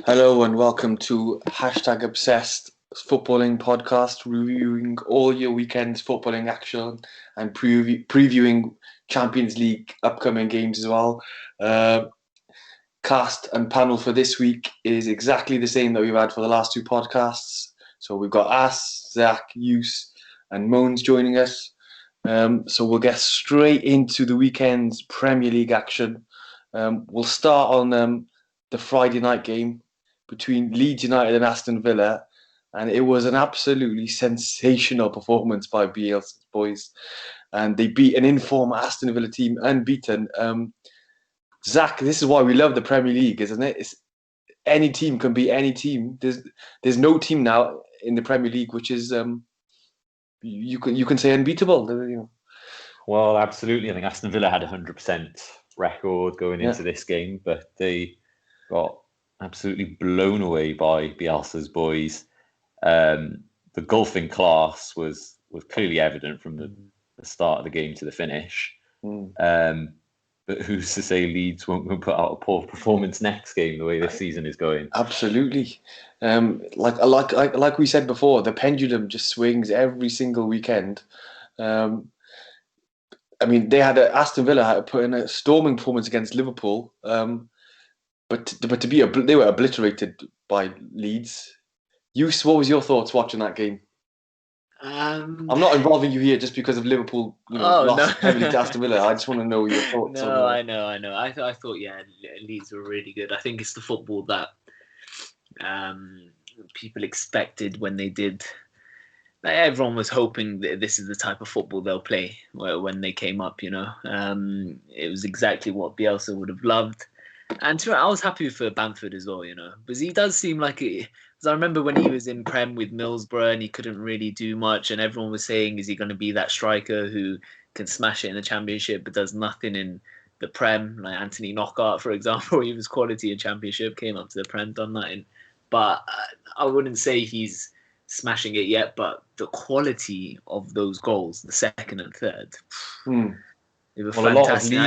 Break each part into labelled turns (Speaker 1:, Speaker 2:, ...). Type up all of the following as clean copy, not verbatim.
Speaker 1: Hello and welcome to #Obsessed Footballing Podcast, reviewing all your weekend's footballing action and previewing Champions League upcoming games as well. Cast and panel for this week is exactly the same that we've had for the last two podcasts. So we've got us, Zak, Yus and Mones joining us. So we'll get straight into the weekend's Premier League action. We'll start on the Friday night game between Leeds United and Aston Villa, and it was an absolutely sensational performance by Bielsa's boys, and they beat an in-form Aston Villa team unbeaten. Zak, this is why we love the Premier League, isn't it? Any team can beat any team. There's no team now in the Premier League which is you can say unbeatable. You know.
Speaker 2: Well, absolutely. I think Aston Villa had a 100% record going into this game, but they got absolutely blown away by Bielsa's boys. The golfing class was clearly evident from the start of the game to the finish. But who's to say Leeds won't put out a poor performance next game, the way this season is going?
Speaker 1: Absolutely. Like we said before, the pendulum just swings every single weekend. I mean, Aston Villa had to put in a storming performance against Liverpool. But they were obliterated by Leeds. Yus, what was your thoughts watching that game? I'm not involving you here just because of Liverpool, lost heavily to Aston Villa. I just want to know your thoughts.
Speaker 3: I know. I thought, Leeds were really good. I think it's the football that people expected when they did. Like, everyone was hoping that this is the type of football they'll play when they came up. It was exactly what Bielsa would have loved. And I was happy for Bamford as well, because he does seem like it. Because I remember when he was in Prem with Middlesbrough and he couldn't really do much, and everyone was saying, is he going to be that striker who can smash it in the Championship but does nothing in the Prem? Like Anthony Knockaert, for example, he was quality in Championship, came up to the Prem, done nothing. But I wouldn't say he's smashing it yet, but the quality of those goals, the second and third, they were fantastic.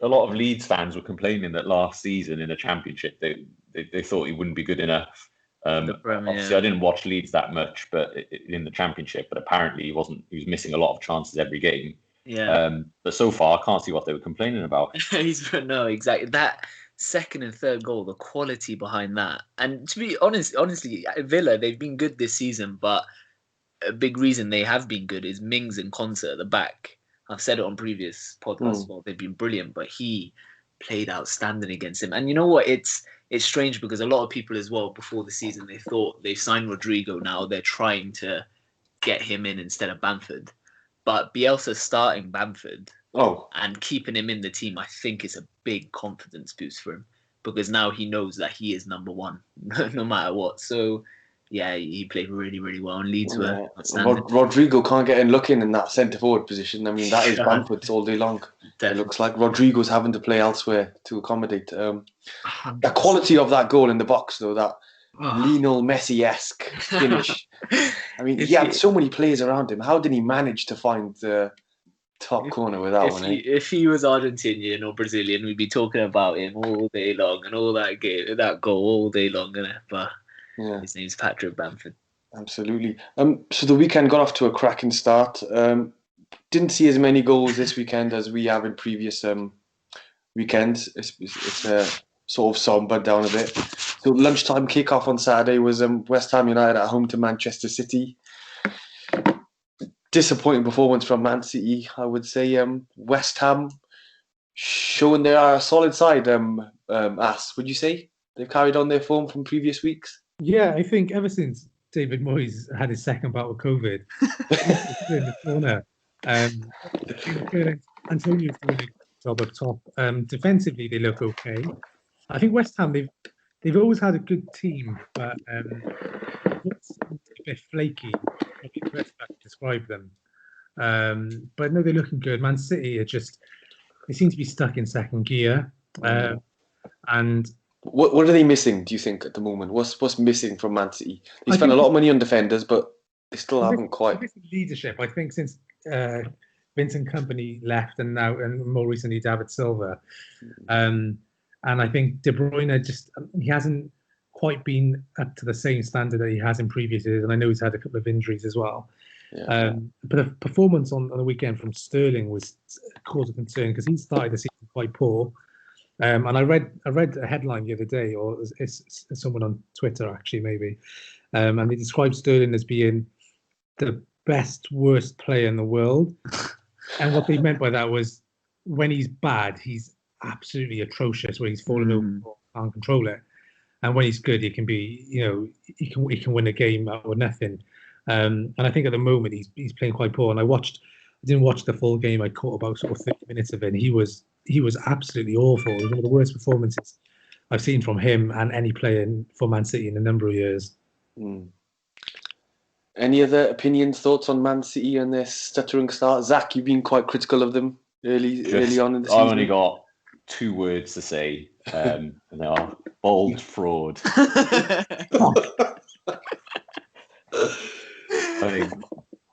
Speaker 2: A lot of Leeds fans were complaining that last season in the Championship they thought he wouldn't be good enough. Obviously, I didn't watch Leeds that much, but in the Championship. But apparently, he was missing a lot of chances every game.
Speaker 3: Yeah.
Speaker 2: But so far, I can't see what they were complaining about.
Speaker 3: No, exactly that second and third goal, the quality behind that. And to be honestly, Villa, they've been good this season, but a big reason they have been good is Mings and Konsa at the back. I've said it on previous podcasts. Well, they've been brilliant, but he played outstanding against him. And you know what? It's strange because a lot of people as well before the season, they thought they've signed Rodrigo. Now they're trying to get him in instead of Bamford. But Bielsa starting Bamford and keeping him in the team, I think is a big confidence boost for him because now he knows that he is number one no matter what. So yeah, he played really, really well, and Leeds were outstanding.
Speaker 1: Rodrigo can't get in looking in that centre-forward position. I mean, that is Bamford's all day long. Definitely. It looks like Rodrigo's having to play elsewhere to accommodate. The quality of that goal in the box, though, that Lionel Messi-esque finish. I mean, he had so many players around him. How did he manage to find the top corner with that one?
Speaker 3: If he was Argentinian or Brazilian, we'd be talking about him all day long and all that goal all day long, but... Yeah. His name's Patrick Bamford.
Speaker 1: Absolutely. So the weekend got off to a cracking start. Didn't see as many goals this weekend as we have in previous weekends. It's sort of sombered down a bit. So lunchtime kickoff on Saturday was West Ham United at home to Manchester City. Disappointing performance from Man City, I would say. West Ham showing they are a solid side. Would you say they've carried on their form from previous weeks?
Speaker 4: Yeah, I think ever since David Moyes had his second bout of COVID, in the corner. Antonio's doing a good job up top. Defensively, they look okay. I think West Ham, they've always had a good team, but a bit flaky. Maybe the best way to describe them. But no, they're looking good. Man City they seem to be stuck in second gear, and.
Speaker 1: What are they missing, do you think, at the moment? What's missing from Man City? They spent a lot of money on defenders, but they still haven't quite...
Speaker 4: Leadership. I think since Vincent Kompany left, and more recently David Silva. And I think De Bruyne he hasn't quite been up to the same standard that he has in previous years, and I know he's had a couple of injuries as well.
Speaker 1: Yeah.
Speaker 4: But the performance on the weekend from Sterling was a cause of concern because he started the season quite poor. And I read a headline the other day, or it's someone on Twitter actually maybe, and they described Sterling as being the worst player in the world. And what they meant by that was when he's bad, he's absolutely atrocious, where he's falling over, can't control it. And when he's good, he can be, he can win a game out of nothing. And I think at the moment he's playing quite poor. And I didn't watch the full game. I caught about sort of 30 minutes of it. And he was absolutely awful. It was one of the worst performances I've seen from him and any player for Man City in a number of years.
Speaker 1: Any other opinions, thoughts on Man City and their stuttering start? Zach, you've been quite critical of them early on in the season.
Speaker 2: I've only got 2 words to say, and they are bold fraud. I think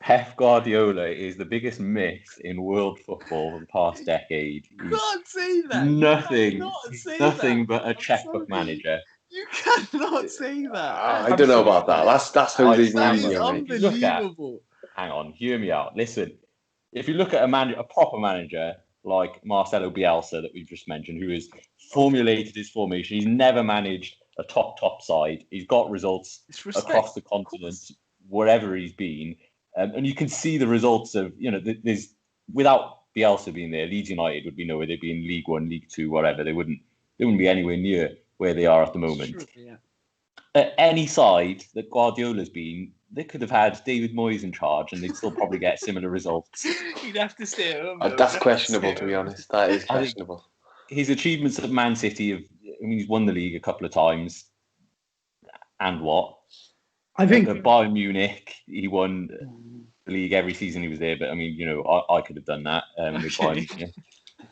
Speaker 2: Pep Guardiola is the biggest myth in world football for the past decade.
Speaker 3: You can't say that.
Speaker 2: Nothing but a checkbook manager.
Speaker 3: You cannot say that.
Speaker 1: I don't know about that. That's Jose Mourinho.
Speaker 3: Unbelievable.
Speaker 2: Hang on, hear me out. Listen, if you look at a proper manager like Marcelo Bielsa that we've just mentioned, who has formulated his formation, he's never managed a top side. He's got results across the continent, wherever he's been, and you can see the results of there's without Bielsa being there, Leeds United would be nowhere. They'd be in League One, League Two, whatever. They wouldn't be anywhere near where they are at the moment.
Speaker 3: Sure, yeah.
Speaker 2: At any side that Guardiola's been, they could have had David Moyes in charge and they'd still probably get similar results.
Speaker 3: You'd have to stay at home.
Speaker 1: That's questionable, to be honest. That is questionable.
Speaker 2: His achievements at Man City he's won the league a couple of times. And what?
Speaker 4: I think
Speaker 2: at Bayern Munich, he won the league every season he was there. But I mean, I could have done that with Bayern Munich.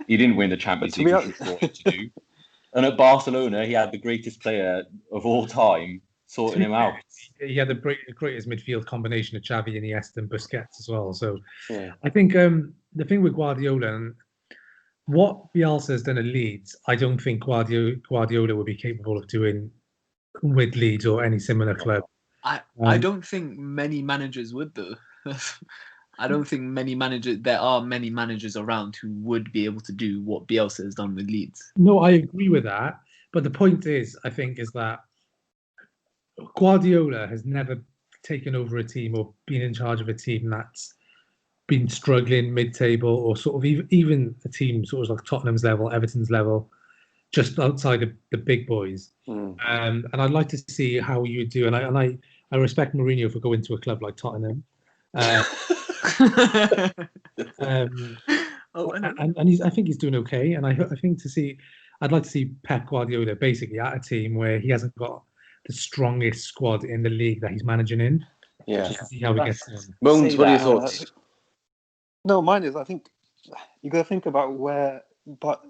Speaker 2: He didn't win the Champions League, which he thought to do. And at Barcelona, he had the greatest player of all time sorting him out.
Speaker 4: He had the greatest midfield combination of Xavi, Iniesta, and Busquets as well. So I think the thing with Guardiola and what Bielsa has done at Leeds, I don't think Guardiola would be capable of doing with Leeds or any similar club.
Speaker 3: I don't think many managers would, though. I don't think there are many managers around who would be able to do what Bielsa has done with Leeds.
Speaker 4: No, I agree with that. But the point is, I think, is that Guardiola has never taken over a team or been in charge of a team that's been struggling mid-table or sort of even a team sort of like Tottenham's level, Everton's level, just outside of the big boys. And I'd like to see how you do. And I respect Mourinho for going to a club like Tottenham. And I think he's doing okay, and I think I'd like to see Pep Guardiola basically at a team where he hasn't got the strongest squad in the league that he's managing in. Just to see how he gets on.
Speaker 1: Mones, what are your thoughts?
Speaker 5: No, mine is I think you got to think about but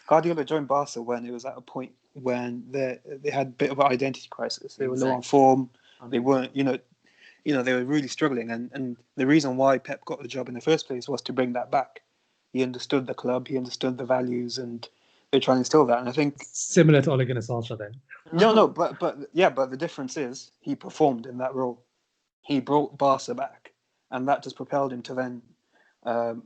Speaker 5: Guardiola joined Barca when it was at a point when they had a bit of an identity crisis. They were low on form. They weren't, they were really struggling. And the reason why Pep got the job in the first place was to bring that back. He understood the club, he understood the values, and they're trying to instill that. And I think
Speaker 4: similar to Ole Gunnar Solskjaer then.
Speaker 5: No, but the difference is he performed in that role. He brought Barca back, and that just propelled him to then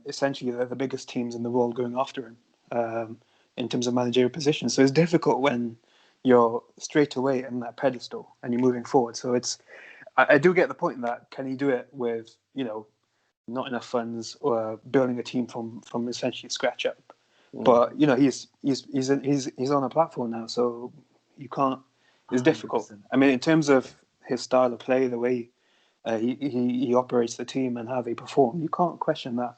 Speaker 5: essentially the biggest teams in the world going after him in terms of managerial positions. So it's difficult when you're straight away in that pedestal and you're moving forward. So I do get the point that can he do it with not enough funds or building a team from essentially scratch up. But he's on a platform now, so you can't. It's 100%. Difficult. I mean, in terms of his style of play, the way he operates the team and how they perform, you can't question that.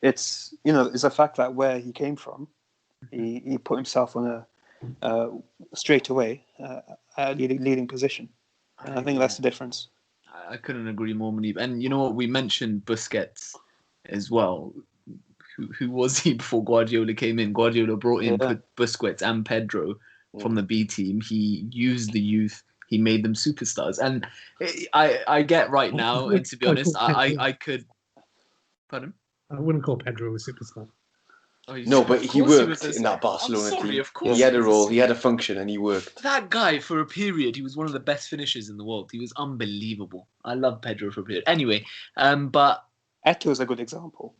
Speaker 5: It's it's a fact that where he came from, he put himself on a straight away leading position, and I think that's the difference.
Speaker 3: I couldn't agree more, Munib. And you know what? We mentioned Busquets as well. Who was he before Guardiola came in? Guardiola brought in Busquets and Pedro from the B team. He used the youth. He made them superstars. And I get right now, and to be honest, I could... Pardon?
Speaker 4: I wouldn't call Pedro a superstar.
Speaker 3: Oh,
Speaker 1: No, but
Speaker 3: of
Speaker 1: he
Speaker 3: course
Speaker 1: worked
Speaker 3: was
Speaker 1: in that Barcelona
Speaker 3: I'm sorry,
Speaker 1: team.
Speaker 3: of course
Speaker 1: He had a
Speaker 3: was
Speaker 1: role, he had a function, and he worked.
Speaker 3: That guy, for a period, he was one of the best finishers in the world. He was unbelievable. I love Pedro for a period. Anyway, but
Speaker 5: Eto'o's a good example.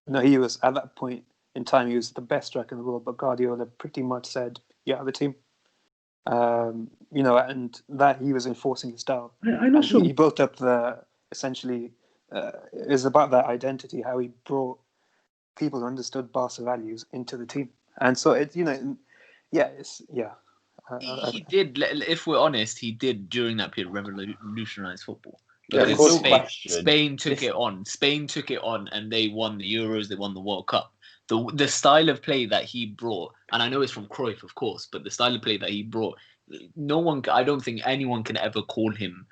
Speaker 5: No, he was at that point in time. He was the best striker in the world, but Guardiola pretty much said, "Yeah, the team." And that he was enforcing his style.
Speaker 4: I'm not sure.
Speaker 5: He built up essentially. It was about that identity, how he brought people who understood Barca values into the team, and so he
Speaker 3: did. If we're honest, he did during that period revolutionize football.
Speaker 1: Yeah,
Speaker 3: Because
Speaker 1: of course.
Speaker 3: Spain took it on. Spain took it on, and they won the Euros. They won the World Cup. The style of play that he brought, and I know it's from Cruyff, of course, but the style of play that he brought, I don't think anyone can ever call him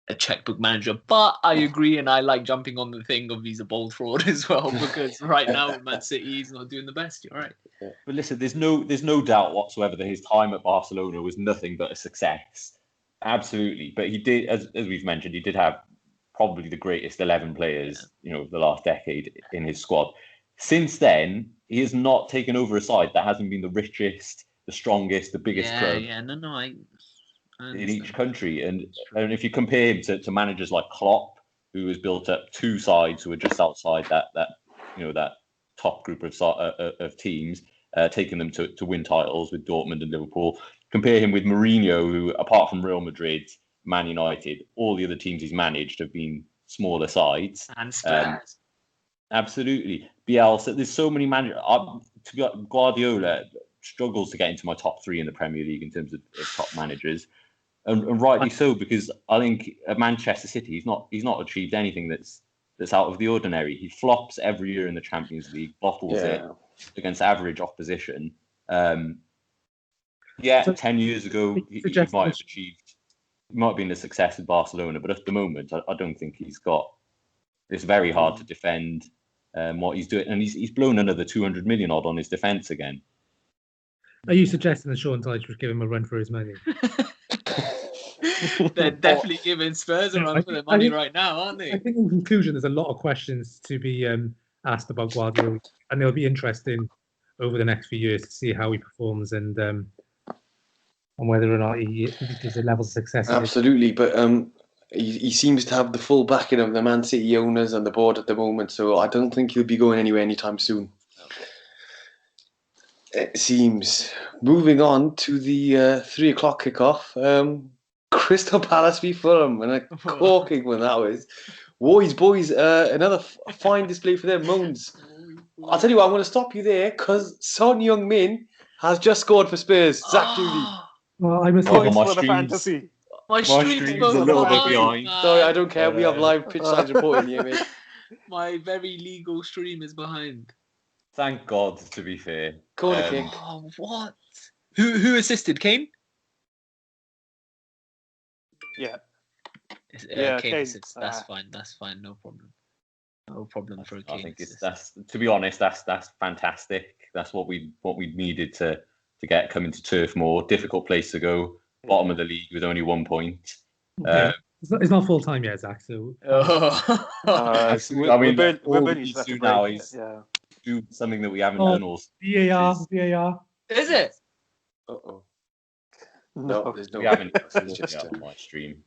Speaker 3: a checkbook manager. But I agree, and I like jumping on the thing of he's a bold fraud as well, because right now with Man City, he's not doing the best. You're right.
Speaker 2: But listen, there's no doubt whatsoever that his time at Barcelona was nothing but a success. Absolutely. But he did, as we've mentioned, he did have probably the greatest 11 players, of the last decade in his squad. Since then, he has not taken over a side that hasn't been the richest, the strongest, the biggest club in each country. And if you compare him to managers like Klopp, who has built up two sides who are just outside that top group of teams, taking them to win titles with Dortmund and Liverpool. Compare him with Mourinho, who, apart from Real Madrid, Man United, all the other teams he's managed have been smaller sides.
Speaker 3: And Spurs.
Speaker 2: Absolutely. Bielsa, there's so many managers. Guardiola struggles to get into my top 3 in the Premier League in terms of top managers. And rightly so, because I think at Manchester City, he's not achieved anything that's out of the ordinary. He flops every year in the Champions League, bottles it against average opposition. 10 years ago, he might have been a success with Barcelona, but at the moment, I don't think he's got. It's very hard to defend what he's doing, and he's blown another 200 million odd on his defence again.
Speaker 4: Are you suggesting that Sean Dyche would give him a run for his money?
Speaker 3: They're definitely giving Spurs a run for their money right now, aren't they?
Speaker 4: I think in conclusion, there's a lot of questions to be asked about Guardiola, and it'll be interesting over the next few years to see how he performs and whether or not he gives a level of success.
Speaker 1: Absolutely, but he seems to have the full backing of the Man City owners and the board at the moment, so I don't think he'll be going anywhere anytime soon. It seems. Moving on to the 3:00 kickoff. Crystal Palace v Fulham, and a corking one that was. Boys, another fine display for them. Mones. I'll tell you what, I'm going to stop you there because Son Heung-min has just scored for Spurs. Zach Dooley.
Speaker 4: Well, I must
Speaker 5: points for the fantasy.
Speaker 3: My stream's
Speaker 2: a little bit behind.
Speaker 1: Sorry, I don't care. We have live pitch sides reporting here, mate.
Speaker 3: My very legal stream is behind.
Speaker 2: Thank God, to be fair.
Speaker 1: Corner kick.
Speaker 3: Oh, what? Who assisted? Kane?
Speaker 5: Yeah.
Speaker 3: Kane assist. That's fine. That's fine. No problem. No problem for a Kane.
Speaker 2: I think that's to be honest, that's fantastic. That's what we needed to get coming to Turf Moor. Difficult place to go. Bottom of the league with only 1 point.
Speaker 4: It's not full time yet, Zach. So
Speaker 2: I mean, all we need to do now is do something that we haven't done. Also,
Speaker 4: VAR.
Speaker 3: Is it?
Speaker 1: Uh-oh. No, there's no.
Speaker 2: We haven't on my stream.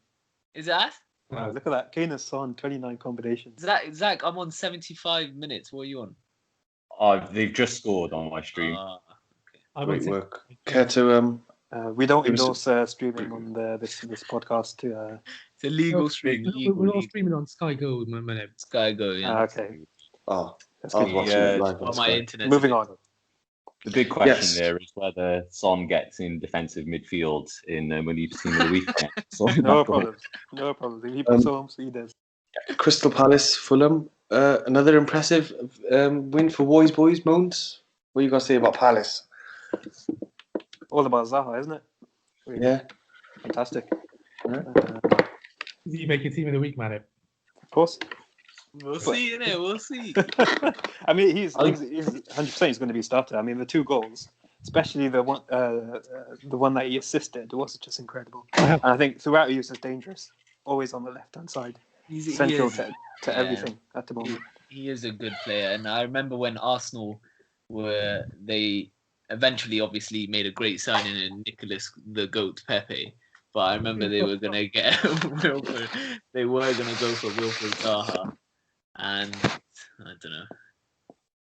Speaker 3: Is that?
Speaker 5: Wow, look at that. Kane has on 29 combinations.
Speaker 3: Zach, I'm on 75 minutes. What are you on?
Speaker 2: They've just scored on my stream.
Speaker 3: Okay.
Speaker 1: Great work. Care to
Speaker 5: we don't endorse streaming on this podcast.
Speaker 3: It's a legal stream.
Speaker 4: We're all streaming on Sky Go at the minute.
Speaker 3: Sky Go, yeah.
Speaker 5: Okay.
Speaker 1: Oh, I was watching it live on
Speaker 3: my internet.
Speaker 5: Moving on.
Speaker 2: The big question there is whether Son gets in defensive midfield in Manip's team of the weekend.
Speaker 5: No problem. No problem. If he performs, he does.
Speaker 1: Crystal Palace, Fulham. Another impressive win for boys, Mones. What are you going to say about Palace?
Speaker 5: All about Zaha, isn't it? Really?
Speaker 1: Yeah.
Speaker 5: Fantastic.
Speaker 4: Is he making team of the week, man?
Speaker 5: Of course.
Speaker 3: We'll see, innit? We'll see.
Speaker 5: I mean, he's 100% he's going to be starter. I mean, the 2 goals, especially the one that he assisted, was just incredible. And I think throughout he was just dangerous. Always on the left-hand side. Central to everything at the moment.
Speaker 3: he is a good player, and I remember when Arsenal they eventually obviously made a great signing in Nicholas the Goat Pepe. But I remember they were gonna get Wilfred. They were gonna go for Wilfred Zaha, and I don't know.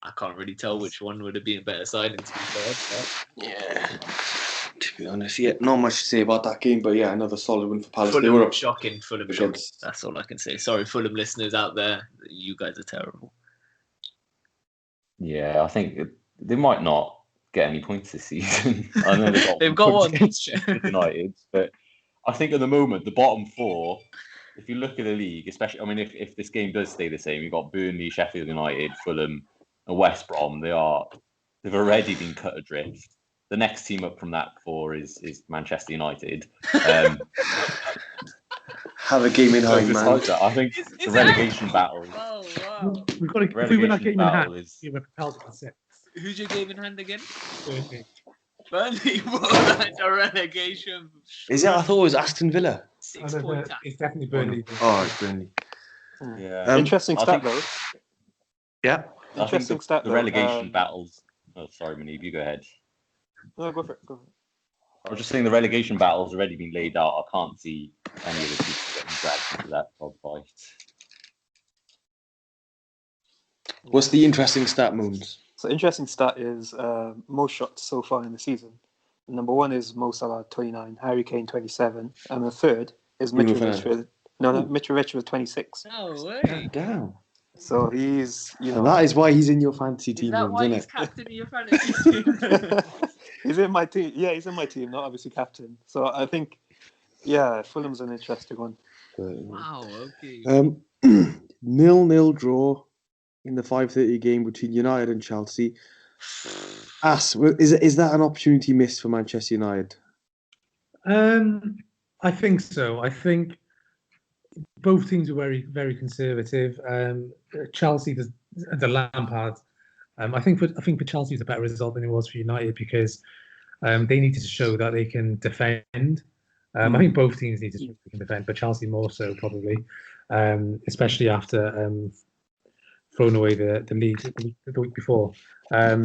Speaker 3: I can't really tell which one would have been a better signing, to be fair.
Speaker 1: Yeah. To be honest, yeah, not much to say about that game, but yeah, another solid win for Palace.
Speaker 3: Fulham,
Speaker 1: They were up
Speaker 3: shocking. Fulham shocking. That's all I can say. Sorry, Fulham listeners out there. You guys are terrible.
Speaker 2: Yeah, I think they might not get any points this season. I know
Speaker 3: they've got one
Speaker 2: against United, but I think at the moment the bottom four, if you look at the league, especially, I mean, if this game does stay the same, you've got Burnley, Sheffield United, Fulham, and West Brom. They've already been cut adrift. The next team up from that four is Manchester United.
Speaker 1: Have a game in hand, man.
Speaker 2: That, I think the relegation battle.
Speaker 3: Oh wow!
Speaker 4: We've got to. If we win that game in hand, we're propelled to 6.
Speaker 3: Who's your game in hand again?
Speaker 4: Burnley.
Speaker 3: Burnley. Whoa, that's a relegation.
Speaker 1: Is it? I thought it was Aston Villa.
Speaker 3: 6 points.
Speaker 4: It's definitely Burnley.
Speaker 1: Oh, it's Burnley.
Speaker 2: Yeah.
Speaker 5: Interesting stat though.
Speaker 1: Yeah.
Speaker 5: Interesting stat.
Speaker 2: The relegation battles. Oh, sorry, Manib, you go ahead.
Speaker 5: No, go for it.
Speaker 2: I was just saying the relegation battle's already been laid out. I can't see any of the teams getting dragged into that dogfight.
Speaker 1: What's the interesting stat, Moons?
Speaker 5: So interesting stat is most shots so far in the season. Number 1 is Mo Salah 29, Harry Kane 27, and the third is Mitrovic with Mitrovic with 26.
Speaker 3: No way!
Speaker 1: Damn.
Speaker 5: So he's
Speaker 1: And that is why he's in your fantasy team,
Speaker 3: Is that why
Speaker 1: isn't
Speaker 3: he's
Speaker 1: it?
Speaker 3: captain of your fantasy team?
Speaker 5: He's in my team. Yeah, he's in my team, not obviously captain. So I think, yeah, Fulham's an interesting one.
Speaker 3: Wow. Okay.
Speaker 1: 0-0 draw in the 5:30 game between United and Chelsea. Is that an opportunity missed for Manchester United?
Speaker 4: I think so. I think both teams are very, very conservative. Chelsea, the Lampard. I think for Chelsea, it's a better result than it was for United because they needed to show that they can defend. I think both teams need to show they can defend, but Chelsea more so probably, especially after throwing away the lead the week before. I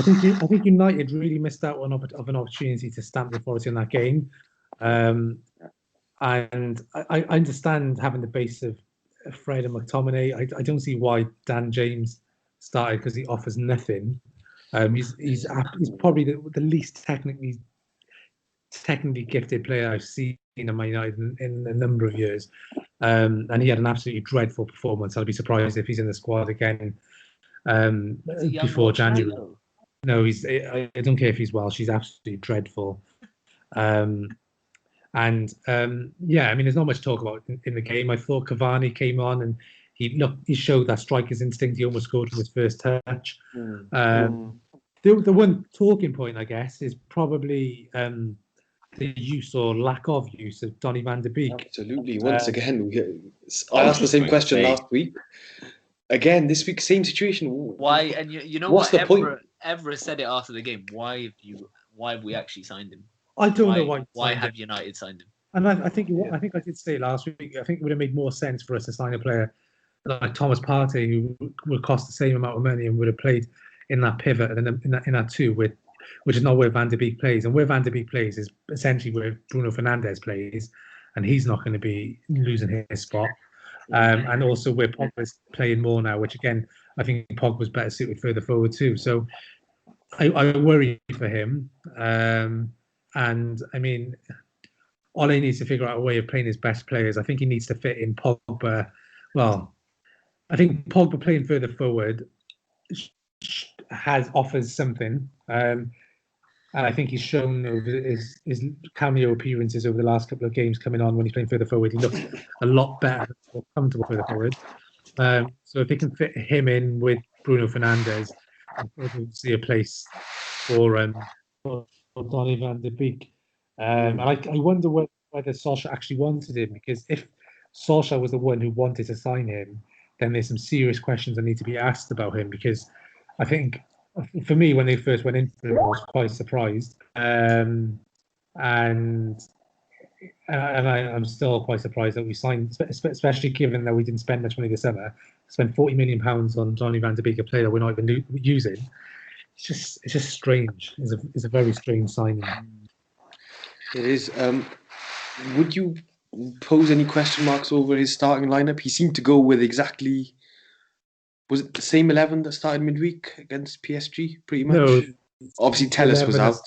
Speaker 4: think United really missed out on an opportunity to stamp the authority on that game. And I understand having the base of Fred and McTominay. I don't see why Dan James started because he offers nothing. He's probably the least technically gifted player I've seen in Man United in a number of years. And he had an absolutely dreadful performance. I'd be surprised if he's in the squad again before January. No, I don't care if he's Welsh. He's absolutely dreadful. Yeah, I mean, there's not much to talk about in the game. I thought Cavani came on and he showed that striker's instinct. He almost scored from his first touch. The one talking point, I guess, is probably the use or lack of use of Donny van de Beek.
Speaker 1: Absolutely. Once again, I asked the same question last week. Again, this week, same situation.
Speaker 3: Why? And you know
Speaker 1: what's
Speaker 3: what?
Speaker 1: the point?
Speaker 3: Evra said it after the game. Why have we actually signed him?
Speaker 4: I don't know why.
Speaker 3: Why have United signed him?
Speaker 4: And I think I did say last week. I think it would have made more sense for us to sign a player like Thomas Partey, who would cost the same amount of money and would have played in that pivot and in that two, which is not where Van de Beek plays. And where Van de Beek plays is essentially where Bruno Fernandes plays, and he's not going to be losing his spot. And also where Pogba's playing more now, which again I think Pogba's better suited further forward too. So I worry for him. And I mean, Ole needs to figure out a way of playing his best players. I think he needs to fit in Pogba. Well, I think Pogba playing further forward offers something. And I think he's shown over his cameo appearances over the last couple of games coming on when he's playing further forward. He looks a lot better, more comfortable further forward. So if they can fit him in with Bruno Fernandes, we'll see a place for Donny van de Beek. And I wonder whether Solskjaer actually wanted him, because if Solskjaer was the one who wanted to sign him, then there's some serious questions that need to be asked about him, because I think for me, when they first went into it, I was quite surprised. And I'm still quite surprised that we signed, especially given that we didn't spend much money this summer. Spend £40 million on Donny van de Beek, a player that we're not even using. It's just strange. It's a very strange signing.
Speaker 1: It is. Would you pose any question marks over his starting lineup? He seemed to go with exactly. Was it the same 11 that started midweek against PSG? Pretty much.
Speaker 4: No,
Speaker 1: Obviously, Telles was out.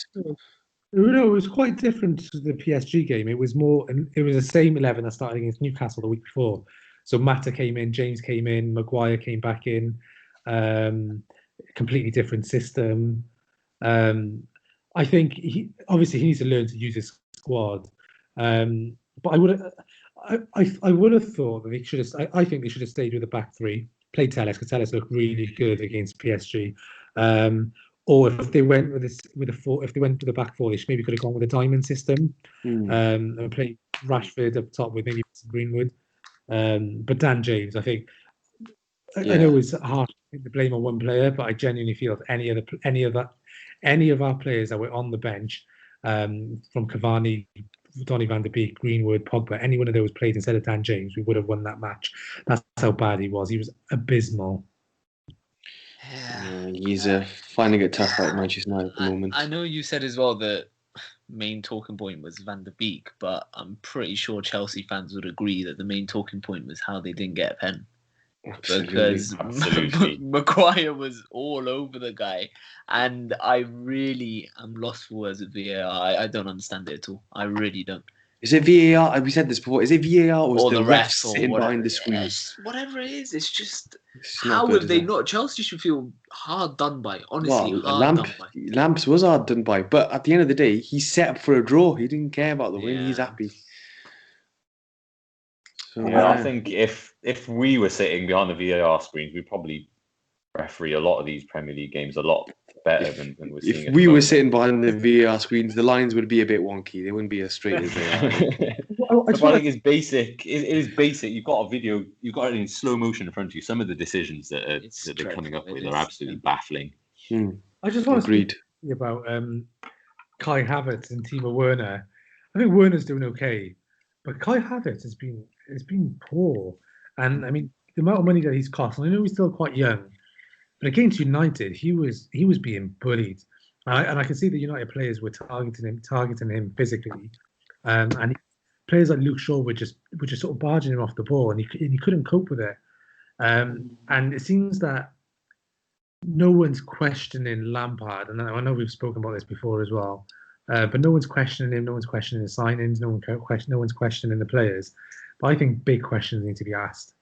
Speaker 4: No, it was quite different to the PSG game. It was the same 11 that started against Newcastle the week before. So Mata came in, James came in, Maguire came back in. Completely different system. I think he needs to learn to use his squad. But I would have thought that they should have. I think they should have stayed with the back three, played Telles because Telles looked really good against PSG. Or if they went with the back four, they maybe could have gone with a diamond system and played Rashford up top with maybe Greenwood. But Dan James, I think, I know it's hard to blame on one player, but I genuinely feel if any of our players that were on the bench, from Cavani, Donny van de Beek, Greenwood, Pogba, any one of those played instead of Dan James, we would have won that match. That's how bad he was. He was abysmal.
Speaker 1: Yeah, he's finding it tough at Manchester United at the moment.
Speaker 3: I know you said as well that main talking point was Van der Beek, but I'm pretty sure Chelsea fans would agree that the main talking point was how they didn't get a pen. Because Maguire was all over the guy, and I really am lost for words with VAR. I don't understand it at all. I really don't.
Speaker 1: Is it VAR? We said this before. Is it VAR or is the ref sitting
Speaker 3: whatever,
Speaker 1: behind the screen?
Speaker 3: Whatever it is, it's just how would they not? Chelsea should feel hard done by. Honestly, hard done by.
Speaker 1: Lamps was hard done by, but at the end of the day, he's set up for a draw. He didn't care about the win. He's happy.
Speaker 2: So, I think if we were sitting behind the VAR screens, we'd probably referee a lot of these Premier League games a lot better than we're seeing.
Speaker 1: If we were sitting behind the VAR screens, the lines would be a bit wonky. They wouldn't be as straight as they are.
Speaker 2: I think it's basic. It is basic. You've got a video. You've got it in slow motion in front of you. Some of the decisions that they're coming up with are absolutely baffling.
Speaker 4: I just want to speak about Kai Havertz and Timo Werner. I think Werner's doing okay, but Kai Havertz has been poor. And I mean, the amount of money that he's cost, and I know he's still quite young, but against United, he was being bullied. And I can see the United players were targeting him physically. And players like Luke Shaw were just sort of barging him off the ball, and he couldn't cope with it. And it seems that no one's questioning Lampard, and I know we've spoken about this before as well. But no one's questioning him. No one's questioning his signings. No one's questioning the players. But I think big questions need to be asked.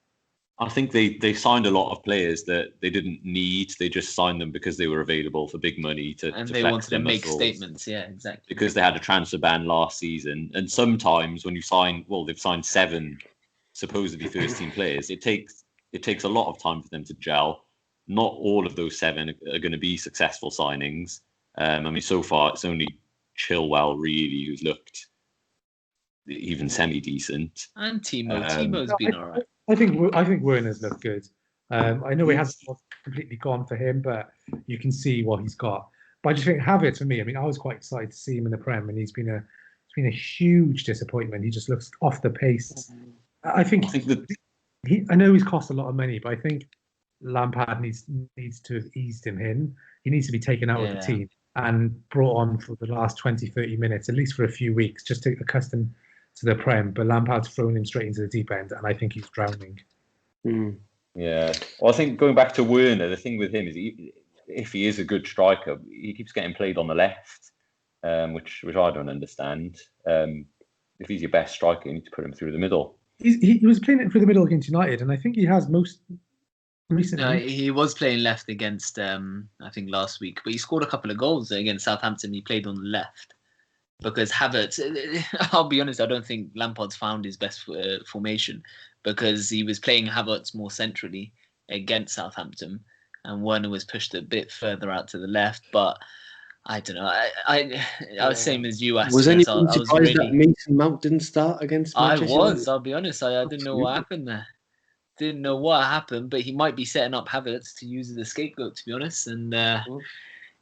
Speaker 2: I think they signed a lot of players that they didn't need. They just signed them because they were available for big money
Speaker 3: and they wanted to make statements. Yeah, exactly.
Speaker 2: Because they had a transfer ban last season, and sometimes when you sign, they've signed 7 supposedly first-team players. It takes a lot of time for them to gel. Not all of those 7 are going to be successful signings. I mean, so far it's only Chilwell really who's looked even semi-decent.
Speaker 3: And Timo's been all right.
Speaker 4: I think Werner's looked good. I know he hasn't completely gone for him, but you can see what he's got. But I just think Havertz, for me, I mean, I was quite excited to see him in the Prem, and he's been a huge disappointment. He just looks off the pace. I know he's cost a lot of money, but I think Lampard needs to have eased him in. He needs to be taken out of the team and brought on for the last 20, 30 minutes, at least for a few weeks, just to accustom to the Prem. But Lampard's thrown him straight into the deep end, and I think he's drowning.
Speaker 2: Yeah. Well, I think going back to Werner, the thing with him is if he is a good striker, he keeps getting played on the left, which I don't understand. If he's your best striker, you need to put him through the middle.
Speaker 4: He was playing it through the middle against United, and I think he has most recently.
Speaker 3: No, he was playing left against, I think, last week. But he scored a couple of goals against Southampton. He played on the left. Because Havertz, I'll be honest, I don't think Lampard's found his best formation, because he was playing Havertz more centrally against Southampton, and Werner was pushed a bit further out to the left. But I don't know. I was same as you.
Speaker 1: Was anyone surprised that Mason Mount didn't start against Manchester United?
Speaker 3: I'll be honest. I didn't know what happened there. Didn't know what happened, but he might be setting up Havertz to use as a scapegoat, to be honest. And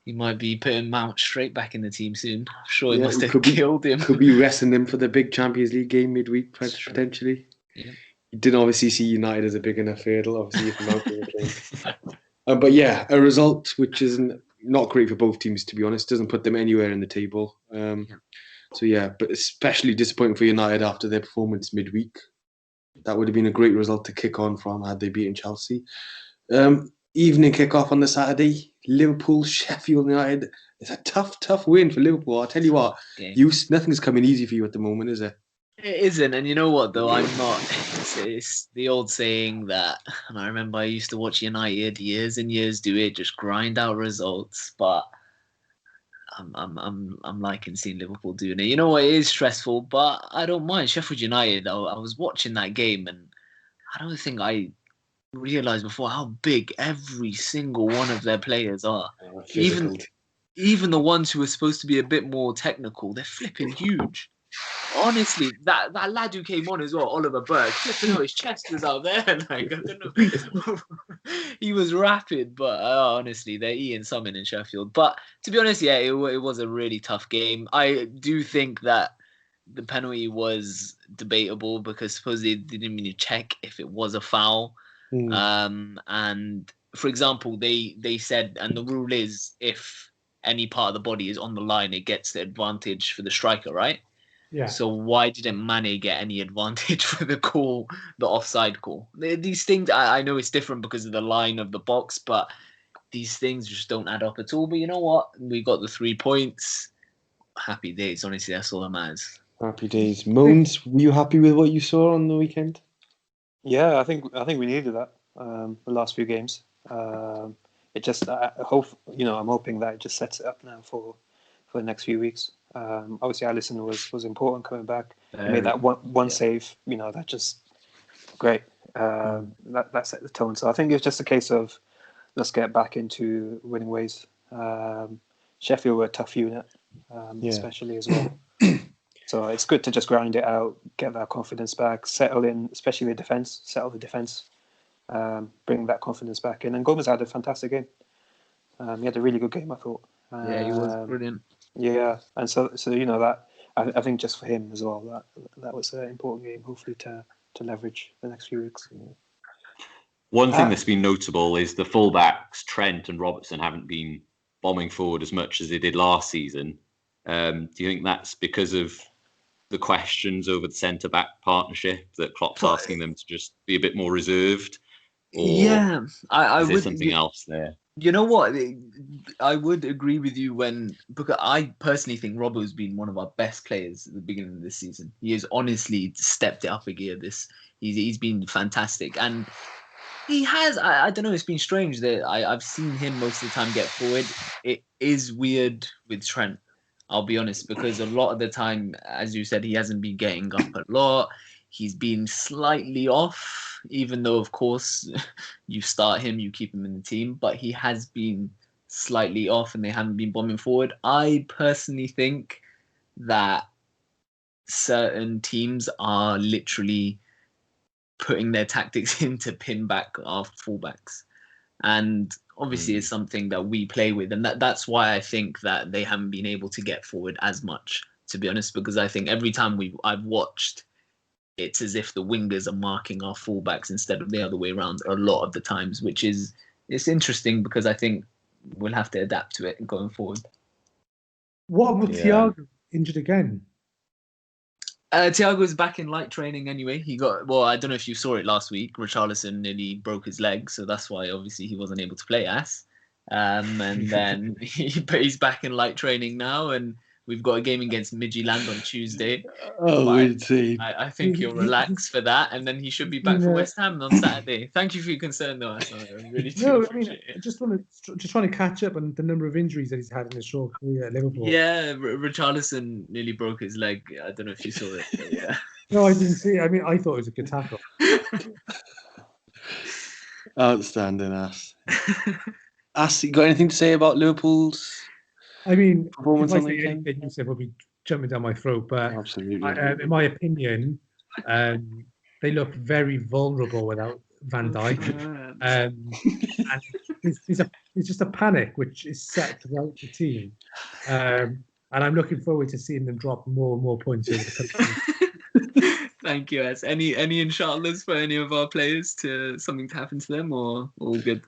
Speaker 3: He might be putting Mount straight back in the team soon. I'm sure he
Speaker 1: Yeah,
Speaker 3: must have
Speaker 1: could be-
Speaker 3: killed him.
Speaker 1: Could be resting him for the big Champions League game midweek potentially.
Speaker 3: Yeah.
Speaker 1: He didn't obviously see United as a big enough hurdle, obviously, if Mount were playing. But yeah, a result which isn't not great for both teams, to be honest. Doesn't put them anywhere in the table. So yeah, but especially disappointing for United after their performance midweek. That would have been a great result to kick on from had they beaten Chelsea. Evening kick-off on the Saturday. Liverpool, Sheffield United. It's a tough win for Liverpool. I'll tell you what, nothing's coming easy for you at the moment, is it?
Speaker 3: It isn't, and you know what though, I'm not. It's the old saying that, and I remember I used to watch United years and years do it, just grind out results. But I'm liking seeing Liverpool doing it. You know what? It is stressful, but I don't mind. Sheffield United. I was watching that game, and I don't think I realized before how big every single one of their players are. Even the ones who are supposed to be a bit more technical, they're flipping huge. Honestly, that lad who came on as well, Oliver Burke, flipping out, his chest was out there. Like, I don't know. He was rapid, but honestly, they're eating something in Sheffield. But to be honest, yeah, it was a really tough game. I do think that the penalty was debatable because supposedly they didn't even check if it was a foul. And for example, they said, and the rule is if any part of the body is on the line, it gets the advantage for the striker, right?
Speaker 4: Yeah.
Speaker 3: So why didn't Mane get any advantage for the call, the offside call? These things, I know it's different because of the line of the box, but these things just don't add up at all. But you know what? We got the 3 points. Happy days. Honestly, that's all that matters.
Speaker 1: Happy days. Mones, were you happy with what you saw on the weekend?
Speaker 5: Yeah, I think we needed that the last few games. It just I hope I'm hoping that it just sets it up now for the next few weeks. Obviously, Alisson was important coming back. He made that one save. That just great. That set the tone. So I think it's just a case of let's get back into winning ways. Sheffield were a tough unit, especially as well. So it's good to just grind it out, get that confidence back, settle in, especially the defense. Settle the defense, bring that confidence back in. And Gomez had a fantastic game. He had a really good game, I thought.
Speaker 3: Yeah, he was brilliant.
Speaker 5: Yeah, and so that I think just for him as well that was an important game. Hopefully to leverage the next few weeks.
Speaker 2: One thing that's been notable is the fullbacks Trent and Robertson haven't been bombing forward as much as they did last season. Do you think that's because of the questions over the centre-back partnership that Klopp's asking them to just be a bit more reserved? Or
Speaker 3: yeah, I
Speaker 2: is there
Speaker 3: would.
Speaker 2: something else there?
Speaker 3: You know what? I would agree with you because I personally think Robbo's been one of our best players at the beginning of this season. He has honestly stepped it up a gear. He's been fantastic, and he has. I don't know. It's been strange that I've seen him most of the time get forward. It is weird with Trent. I'll be honest, because a lot of the time, as you said, he hasn't been getting up a lot. He's been slightly off, even though, of course, you start him, you keep him in the team. But he has been slightly off and they haven't been bombing forward. I personally think that certain teams are literally putting their tactics in to pin back our fullbacks. And obviously it's something that we play with. And that's why I think that they haven't been able to get forward as much, to be honest, because I think every time I've watched, it's as if the wingers are marking our fullbacks instead of the other way around a lot of the times, which is it's interesting because I think we'll have to adapt to it going forward.
Speaker 4: What about Thiago injured again?
Speaker 3: Thiago's back in light training anyway. He got I don't know if you saw it last week. Richarlison nearly broke his leg, so that's why obviously he wasn't able to play and then but he's back in light training now, and we've got a game against Midtjylland on Tuesday. I think he'll relax for that, and then he should be back for West Ham on Saturday. Thank you for your concern, though. I really do appreciate it.
Speaker 4: I just trying to catch up on the number of injuries that he's had in his short career at Liverpool.
Speaker 3: Yeah, Richarlison nearly broke his leg. I don't know if you saw it. But yeah.
Speaker 4: No, I didn't see it. I mean, I thought it was a good tackle.
Speaker 1: Outstanding, Ass. Ass, you got anything to say about Liverpool's?
Speaker 4: I mean,
Speaker 1: performance
Speaker 4: if I
Speaker 1: on the
Speaker 4: say
Speaker 1: weekend?
Speaker 4: anything, you said will be jumping down my throat. But
Speaker 1: Absolutely.
Speaker 4: in my opinion, they look very vulnerable without Van Dijk. And there's just a panic which is set throughout the team. And I'm looking forward to seeing them drop more and more points over the country.
Speaker 3: Thank you, S. Any inshallahs for any of our players to something to happen to them, or all good?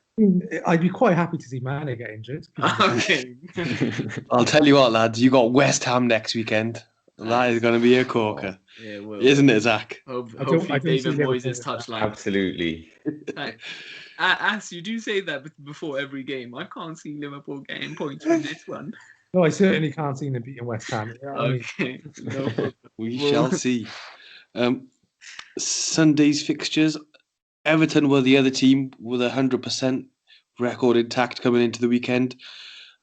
Speaker 4: I'd be quite happy to see Mane get injured.
Speaker 3: Okay.
Speaker 1: I'll tell you what, lads, you got West Ham next weekend. That is going to be a corker.
Speaker 3: Yeah, well,
Speaker 1: Isn't it, Zach?
Speaker 3: Hopefully David Moyes' touchline.
Speaker 2: Absolutely.
Speaker 3: As you do say that before every game, I can't see Liverpool getting points from this one.
Speaker 4: No, I certainly can't see them beating West Ham.
Speaker 3: Okay, no problem.
Speaker 1: We shall see. Sunday's fixtures. Everton were the other team with 100% record intact coming into the weekend.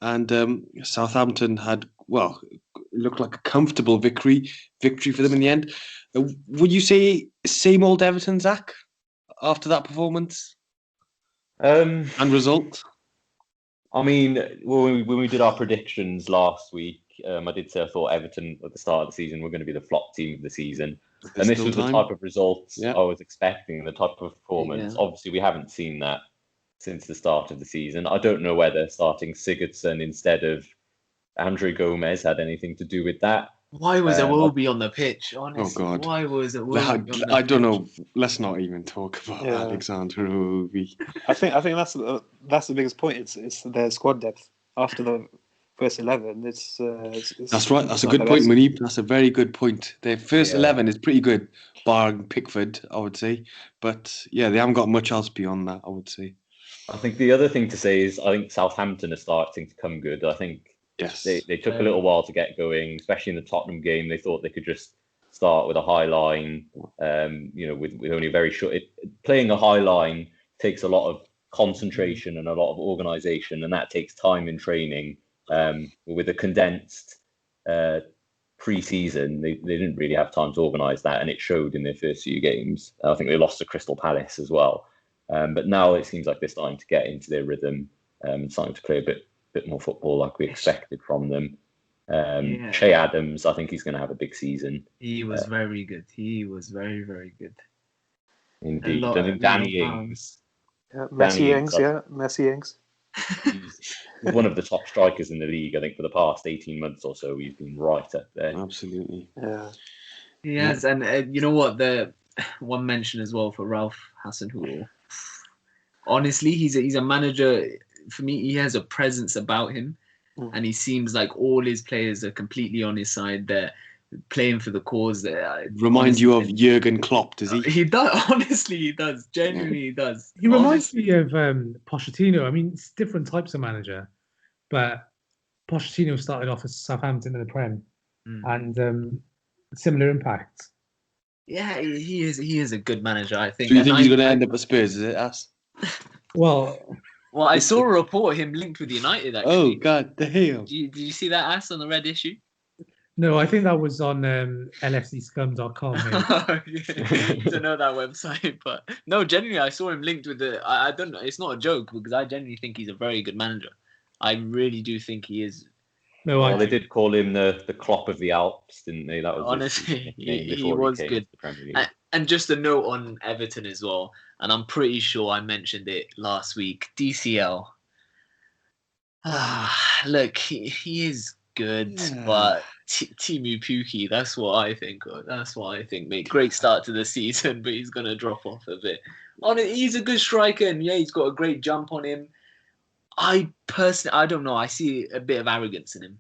Speaker 1: And Southampton had, well, looked like a comfortable victory for them in the end. Would you say same old Everton, Zach, after that performance and result?
Speaker 2: I mean, when we did our predictions last week, I did say I thought Everton at the start of the season were going to be the flop team of the season. And this was the type of results I was expecting, the type of performance. Yeah. Obviously, we haven't seen that since the start of the season. I don't know whether starting Sigurdsson instead of Andre Gomez had anything to do with that.
Speaker 3: Why was Iwobi on the pitch? Honestly,
Speaker 1: oh God!
Speaker 3: Why was Iwobi?
Speaker 1: I don't know. Let's not even talk about Alexander Iwobi.
Speaker 5: I think that's the biggest point. It's their squad depth after the first 11. It's
Speaker 1: that's right. That's a good point, Munib. That's a very good point. Their first 11 is pretty good, barring Pickford, I would say. But yeah, they haven't got much else beyond that, I would say.
Speaker 2: I think the other thing to say is I think Southampton are starting to come good. I think they took a little while to get going, especially in the Tottenham game. They thought they could just start with a high line, with only a very short. Playing a high line takes a lot of concentration and a lot of organisation, and that takes time in training. With a condensed pre-season, they didn't really have time to organise that, and it showed in their first few games. I think they lost to Crystal Palace as well. But now it seems like they're starting to get into their rhythm, starting to play a bit more football like we expected from them. Che Adams, I think he's going to have a big season.
Speaker 3: He was very good. He was very, very good.
Speaker 2: Indeed. And then Danny Ings.
Speaker 5: Messi Ings.
Speaker 2: He's one of the top strikers in the league, I think, for the past 18 months or so. He's been right up there.
Speaker 1: Absolutely.
Speaker 5: Yeah.
Speaker 3: He has. And you know what? The one mention as well for Ralph Hasenhüttl. Honestly, he's a manager. For me, he has a presence about him, and he seems like all his players are completely on his side. They're playing for the cause.
Speaker 1: Remind you of Jurgen Klopp, does he?
Speaker 3: He does. Honestly, he does. Genuinely, he does.
Speaker 4: He reminds me of Pochettino. I mean, it's different types of manager, but Pochettino started off as Southampton in the Prem, and similar impact.
Speaker 3: Yeah, he is a good manager, I think.
Speaker 1: Do you think he's going to end up at Spurs? Is it us?
Speaker 4: Well,
Speaker 3: I saw a report of him linked with United. Actually.
Speaker 1: Oh God, damn!
Speaker 3: Did you see that ass on the red issue?
Speaker 4: No, I think that was on lfcscum.com.
Speaker 3: To know that website, but no, genuinely, I saw him linked with the. I don't know. It's not a joke because I genuinely think he's a very good manager. I really do think he is.
Speaker 2: No, they did call him the Klopp of the Alps, didn't they? That was
Speaker 3: honestly, he was good. And just a note on Everton as well, and I'm pretty sure I mentioned it last week. DCL. Look, he is good, but Timu Puki, that's what I think. Mate, great start to the season, but he's gonna drop off a bit. He's a good striker, and he's got a great jump on him. I don't know. I see a bit of arrogance in him.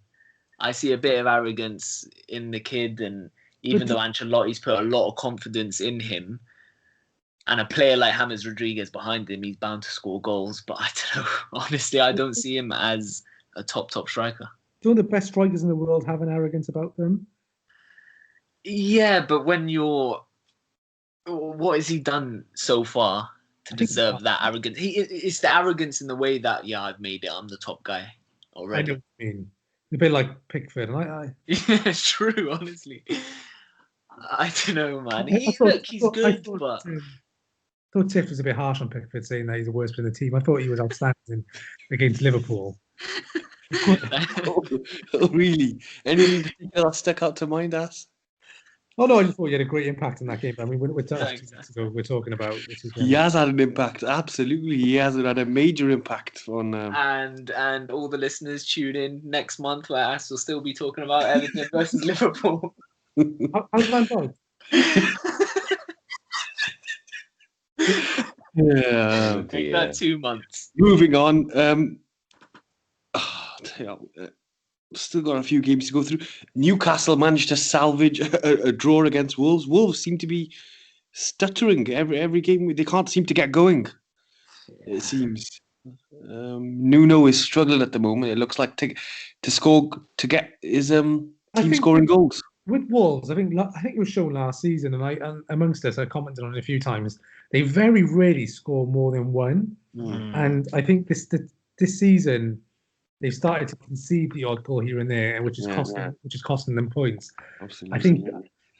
Speaker 3: I see a bit of arrogance in the kid, and even though Ancelotti's put a lot of confidence in him, and a player like James Rodriguez behind him, he's bound to score goals. But I don't know. Honestly, I don't see him as a top striker.
Speaker 4: Don't the best strikers in the world have an arrogance about them?
Speaker 3: Yeah, but what has he done so far to deserve that arrogance? It's the arrogance in the way that, I've made it. I'm the top guy already.
Speaker 4: I know what you mean. A bit like Pickford.
Speaker 3: Yeah, it's true, honestly. I don't know, man. He's good, but...
Speaker 4: I thought Tift was a bit harsh on Pickford, saying that he's the worst player in the team. I thought he was outstanding against Liverpool.
Speaker 1: Oh, really? Anything that stuck out to mind, Ass?
Speaker 4: Oh no, I just thought he had a great impact in that game. I mean, we're
Speaker 3: Yeah,
Speaker 4: 2 weeks ago, we're talking about this is
Speaker 1: He has had an impact. Absolutely, he has had a major impact on.
Speaker 3: and all the listeners tune in next month where Ash will still be talking about Everton versus Liverpool.
Speaker 4: How's Van Dijk?
Speaker 1: Yeah.
Speaker 3: Make that 2 months.
Speaker 1: Moving on. Still got a few games to go through. Newcastle managed to salvage a draw against Wolves. Wolves seem to be stuttering every game. They can't seem to get going. It seems. Nuno is struggling at the moment. It looks like to get his team scoring goals.
Speaker 4: With Wolves, I think it was shown last season, and amongst us, I commented on it a few times. They very rarely score more than one, and I think this season they've started to concede the odd goal here and there, which is costing them points.
Speaker 1: Absolutely.
Speaker 4: I think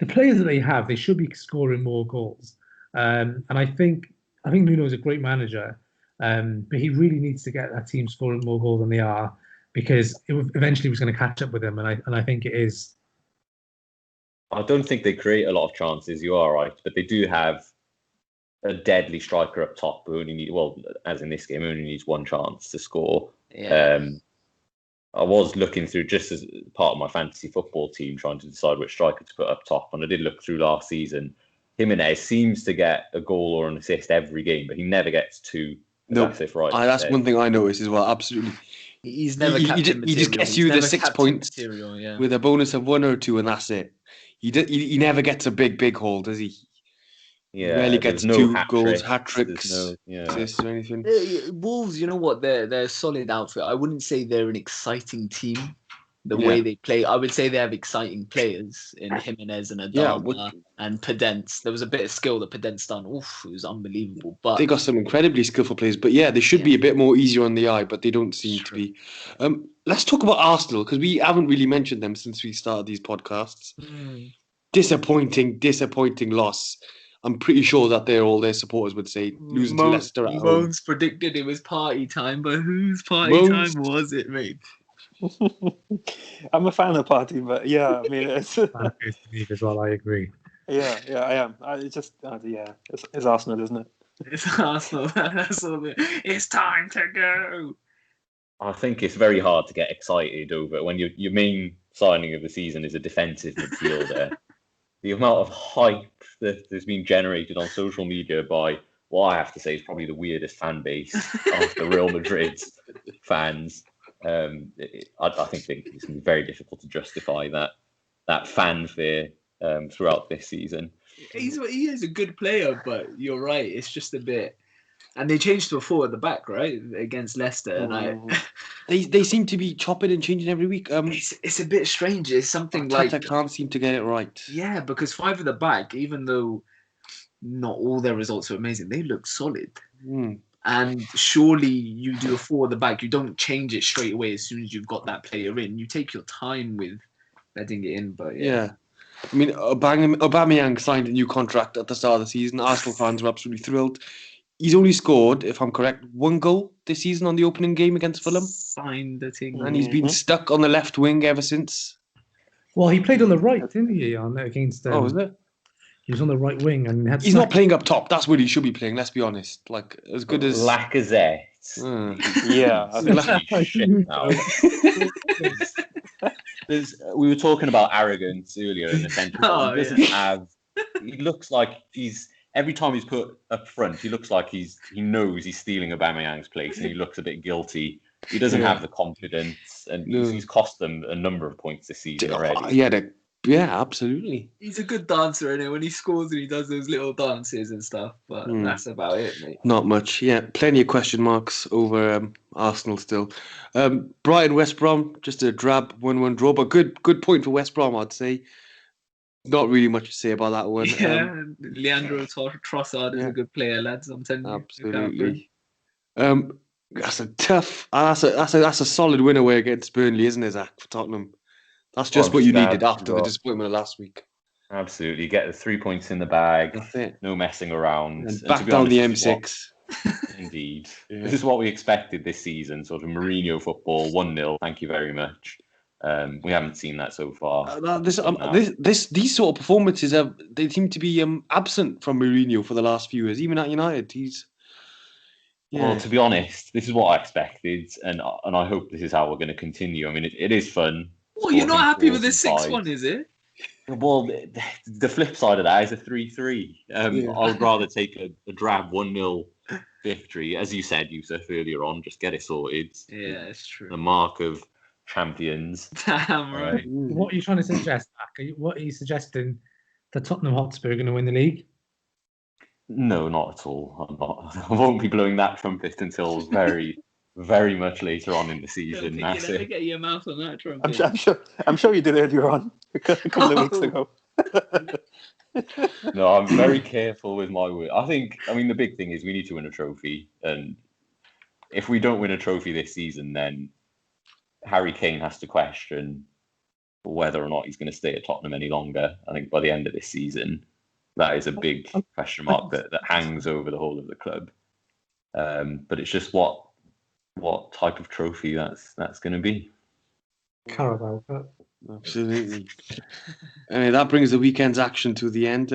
Speaker 4: the players that they have, they should be scoring more goals, and I think Nuno is a great manager, but he really needs to get that team scoring more goals than they are, because it eventually was going to catch up with them, and I think it is.
Speaker 2: I don't think they create a lot of chances. You are right, but they do have a deadly striker up top who as in this game, only needs one chance to score.
Speaker 3: Yeah.
Speaker 2: I was looking through just as part of my fantasy football team, trying to decide which striker to put up top, and I did look through last season. Jimenez seems to get a goal or an assist every game, but he never gets two.
Speaker 1: No,
Speaker 2: that's right.
Speaker 1: That's one thing I noticed as well. Absolutely.
Speaker 3: He's never
Speaker 1: he
Speaker 3: captain material.
Speaker 1: He just gets you the 6 points
Speaker 3: material,
Speaker 1: with a bonus of 1 or 2, and that's it. He never gets a big haul, does he?
Speaker 2: Yeah,
Speaker 1: he rarely gets
Speaker 2: no
Speaker 1: 2 goals, hat-tricks, assists or anything.
Speaker 3: Wolves, you know what? They're a solid outfit. I wouldn't say they're an exciting team. The
Speaker 1: Yeah.
Speaker 3: way they play, I would say they have exciting players in Jimenez and Adama and Pedence. There was a bit of skill that Pedence done. Oof, it was unbelievable. But
Speaker 1: they got some incredibly skillful players. But yeah, they should be a bit more easier on the eye, but they don't seem to be. Let's talk about Arsenal, because we haven't really mentioned them since we started these podcasts. Disappointing loss. I'm pretty sure that all their supporters would say losing to Leicester at home.
Speaker 3: Mones predicted it was party time, but whose party time was it, mate?
Speaker 5: I'm a fan of party, but yeah, I mean, it's
Speaker 4: as well. I agree.
Speaker 5: Yeah, I am. It's Arsenal, isn't it?
Speaker 3: It's Arsenal. That's all. It's time to go.
Speaker 2: I think it's very hard to get excited over when your main signing of the season is a defensive midfielder. The amount of hype that's been generated on social media by what I have to say is probably the weirdest fan base of the Real Madrid fans. I think it's going to be very difficult to justify that fanfare throughout this season.
Speaker 3: He is a good player, but you're right. It's just a bit, and they changed to a 4 at the back, right, against Leicester, and
Speaker 1: they seem to be chopping and changing every week.
Speaker 3: It's a bit strange. It's something
Speaker 1: Arteta
Speaker 3: like
Speaker 1: can't seem to get it right.
Speaker 3: Yeah, because 5 at the back, even though not all their results are amazing, they look solid. And surely you do a 4 at the back. You don't change it straight away as soon as you've got that player in. You take your time with letting it in. But
Speaker 1: yeah. I mean, Aubameyang signed a new contract at the start of the season. Arsenal fans were absolutely thrilled. He's only scored, if I'm correct, 1 goal this season on the opening game against Fulham.
Speaker 3: Signed the thing.
Speaker 1: And he's been stuck on the left wing ever since.
Speaker 4: Well, he played on the right, didn't he? Against.
Speaker 1: Was it?
Speaker 4: He was on the right wing, and
Speaker 1: he's not playing up top. That's where he should be playing. Let's be honest. Like as good as
Speaker 2: Lacazette. We were talking about arrogance earlier in the sense that he looks like every time he's put up front, he looks like he knows he's stealing Aubameyang's place, and he looks a bit guilty. He doesn't have the confidence, and he's cost them a number of points this season already.
Speaker 1: Yeah, absolutely.
Speaker 3: He's a good dancer, and when he scores and he does those little dances and stuff, but that's about it, mate.
Speaker 1: Not much. Yeah, plenty of question marks over Arsenal still. Brighton, West Brom, just a drab 1-1 draw, but good point for West Brom, I'd say. Not really much to say about that one.
Speaker 3: Yeah, Leandro Trossard is a good player, lads. I'm telling you.
Speaker 1: Absolutely. That's a tough. That's a solid win away against Burnley, isn't it, Zach, for Tottenham? That's just what you needed after the disappointment of last week.
Speaker 2: Absolutely. Get the 3 points in the bag.
Speaker 1: That's it.
Speaker 2: No messing around.
Speaker 1: And back down the M6.
Speaker 2: Indeed. Yeah. This is what we expected this season, sort of Mourinho football, 1-0. Thank you very much. We haven't seen that so far.
Speaker 1: These sort of performances they seem to be absent from Mourinho for the last few years. Even at United,
Speaker 2: Well, to be honest, this is what I expected, and I hope this is how we're going to continue. I mean, it is fun.
Speaker 3: Oh, you're not happy with the
Speaker 2: 6-1,
Speaker 3: 6-1, is it?
Speaker 2: Well, the flip side of that is a 3-3. I would rather take a drab 1-0 victory, as you said, Yusuf, earlier on. Just get it sorted.
Speaker 3: Yeah, it's true.
Speaker 2: The mark of champions.
Speaker 3: Damn right.
Speaker 4: What are you trying to suggest, Zach? What are you suggesting? That Tottenham Hotspur are going to win the league?
Speaker 2: No, not at all. I'm not. I won't be blowing that trumpet until very, very much later on in the season.
Speaker 3: Never get your mouth on that trumpet.
Speaker 5: I'm sure you did earlier on a couple of weeks ago.
Speaker 2: No, I'm very careful with my word. I mean, the big thing is we need to win a trophy, and if we don't win a trophy this season, then Harry Kane has to question whether or not he's going to stay at Tottenham any longer. I think by the end of this season, that is a big question mark that hangs over the whole of the club. But it's just what type of trophy that's going to be.
Speaker 4: Carabao Cup.
Speaker 1: Absolutely. Anyway, that brings the weekend's action to the end.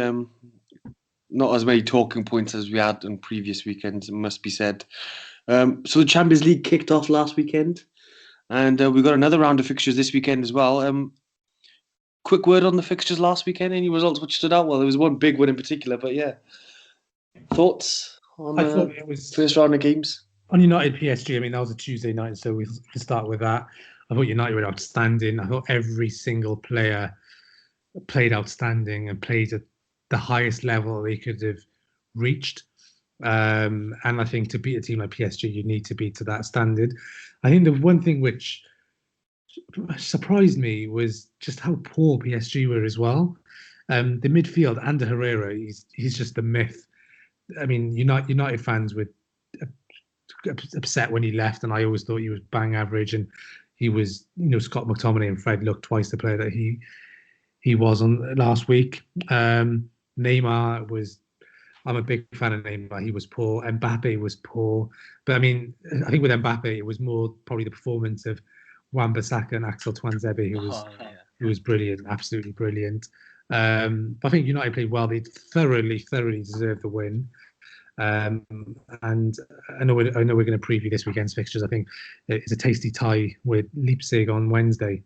Speaker 1: Not as many talking points as we had on previous weekends, it must be said. So the Champions League kicked off last weekend, and we got another round of fixtures this weekend as well. Quick word on the fixtures last weekend. Any results which stood out? Well, there was one big one in particular, but yeah. Thoughts on the first round of games?
Speaker 4: On United PSG, I mean, that was a Tuesday night, so we can start with that. I thought United were outstanding. I thought every single player played outstanding and played at the highest level they could have reached. And I think to beat a team like PSG, you need to be to that standard. I think the one thing which surprised me was just how poor PSG were as well. The midfield, Ander Herrera, he's just a myth. I mean, United fans were upset when he left, and I always thought he was bang average, and he was, Scott McTominay and Fred looked twice the player that he was on last week. Neymar was, I'm a big fan of Neymar. He was poor. Mbappe was poor. But I mean, I think with Mbappe, it was more probably the performance of Wan-Bissaka and Axel Tuanzebe, who was brilliant, absolutely brilliant. But I think United played well. They thoroughly deserved the win. And I know we're going to preview this weekend's fixtures. I think it's a tasty tie with Leipzig on Wednesday.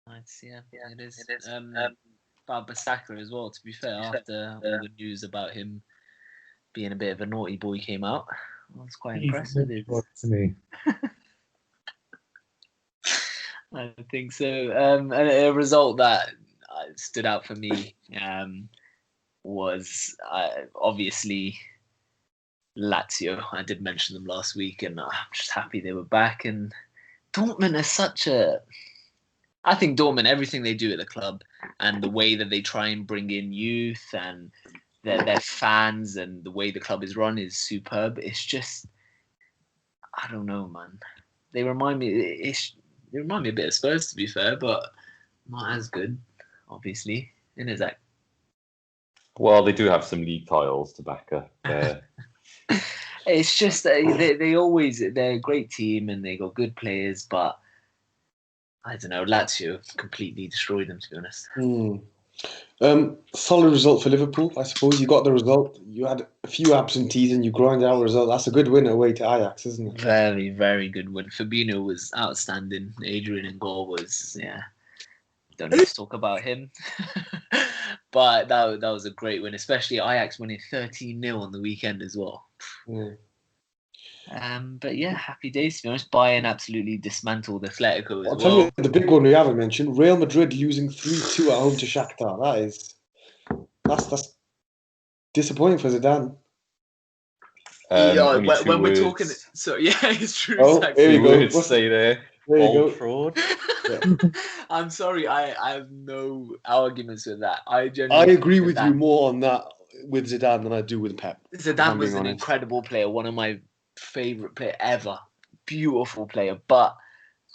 Speaker 3: Nice, yeah, it is. Wan-Bissaka as well, to be fair, after all the news about him being a bit of a naughty boy came out. That's quite impressive.
Speaker 4: To me.
Speaker 3: I think so. And a result that stood out for me was obviously Lazio. I did mention them last week, and I'm just happy they were back. And Dortmund is I think Dortmund, everything they do at the club and the way that they try and bring in youth and their fans and the way the club is run is superb. It's just, I don't know, man. They remind me a bit of Spurs, to be fair, but not as good, obviously. Isn't it, Zach?
Speaker 2: Well, they do have some league titles to back up.
Speaker 3: It's just they're a great team and they got good players, but I don't know, Lazio completely destroyed them, to be honest.
Speaker 1: Solid result for Liverpool, I suppose. You got the result. You had a few absentees and you grinded out a result. That's a good win away to Ajax, isn't it?
Speaker 3: Very, very good win. Fabinho was outstanding. Adrian in goal was, don't need to talk about him. But that was a great win, especially Ajax winning 13-0 on the weekend as well.
Speaker 1: Mm.
Speaker 3: But yeah, happy days, to be honest. Bayern absolutely dismantled Atletico as
Speaker 1: I'll tell you the big one we haven't mentioned: Real Madrid losing 3-2 at home to Shakhtar. That's disappointing for Zidane.
Speaker 3: When we're talking, so yeah, it's true.
Speaker 1: Oh,
Speaker 3: exactly.
Speaker 1: here you go.
Speaker 2: What's say there?
Speaker 1: There you
Speaker 2: Old
Speaker 1: go.
Speaker 2: fraud.
Speaker 1: Yeah.
Speaker 3: I'm sorry, I have no arguments with that. I
Speaker 1: agree with you more on that with Zidane than I do with Pep.
Speaker 3: Zidane was an incredible player, one of my favourite player ever. Beautiful player, but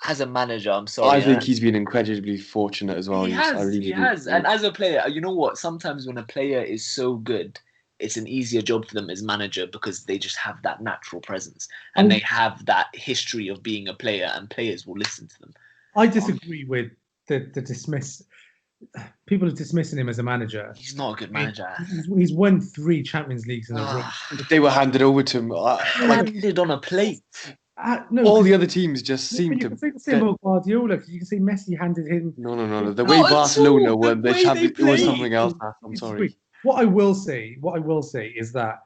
Speaker 3: as a manager, I'm sorry.
Speaker 1: I think he's been incredibly fortunate as well.
Speaker 3: He has. And as a player, you know what? Sometimes when a player is so good, it's an easier job for them as manager because they just have that natural presence and they have that history of being a player, and players will listen to them.
Speaker 4: I disagree with the dismiss. People are dismissing him as a manager.
Speaker 3: He's not a good manager.
Speaker 4: He's won 3 Champions Leagues in a row.
Speaker 1: They were handed over to him.
Speaker 3: Handed on a plate.
Speaker 4: No,
Speaker 1: all the other teams just
Speaker 4: you
Speaker 1: seem
Speaker 4: can
Speaker 1: to.
Speaker 4: say the same about Guardiola. You can say Messi handed him.
Speaker 1: No. The way
Speaker 3: Not at
Speaker 1: Barcelona
Speaker 3: all.
Speaker 1: won
Speaker 3: The
Speaker 1: the
Speaker 3: way
Speaker 1: Champions,
Speaker 3: they
Speaker 1: it was
Speaker 3: played.
Speaker 1: something else. I'm sorry.
Speaker 4: What I will say is that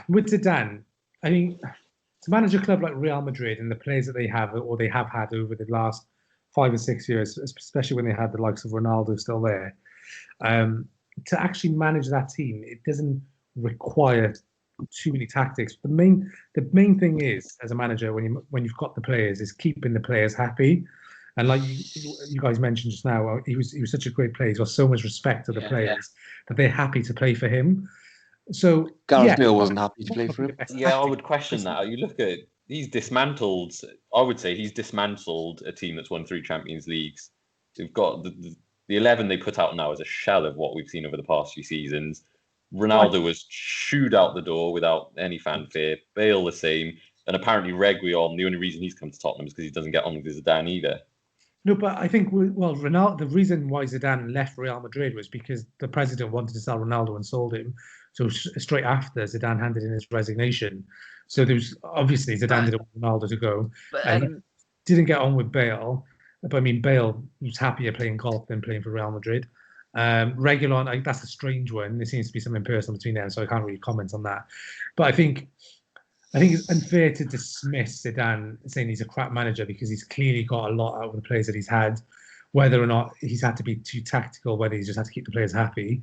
Speaker 4: with Zidane, I mean, to manage a club like Real Madrid and the players that they have or they have had over the last 5 or 6 years, especially when they had the likes of Ronaldo still there, to actually manage that team, it doesn't require too many tactics. The main thing is, as a manager, when you've got the players, is keeping the players happy. And like you guys mentioned just now, he was such a great player. He's got so much respect to the players that they're happy to play for him. So
Speaker 1: Gareth Bale wasn't happy to play for him.
Speaker 2: Yeah, I would question that. You look at he's dismantled. I would say he's dismantled a team that's won 3 Champions Leagues. They've got the 11 they put out now is a shell of what we've seen over the past few seasons. Ronaldo was shooed out the door without any fanfare. Bale the same, and apparently Reguilon. The only reason he's come to Tottenham is because he doesn't get on with Zidane either.
Speaker 4: No, but I think Ronaldo. The reason why Zidane left Real Madrid was because the president wanted to sell Ronaldo and sold him. So straight after, Zidane handed in his resignation. So there was obviously Zidane didn't want Ronaldo to go, and didn't get on with Bale. But I mean, Bale was happier playing golf than playing for Real Madrid. Reguilon, that's a strange one. There seems to be something personal between them, so I can't really comment on that. But I think it's unfair to dismiss Zidane saying he's a crap manager because he's clearly got a lot out of the players that he's had. Whether or not he's had to be too tactical, whether he's just had to keep the players happy.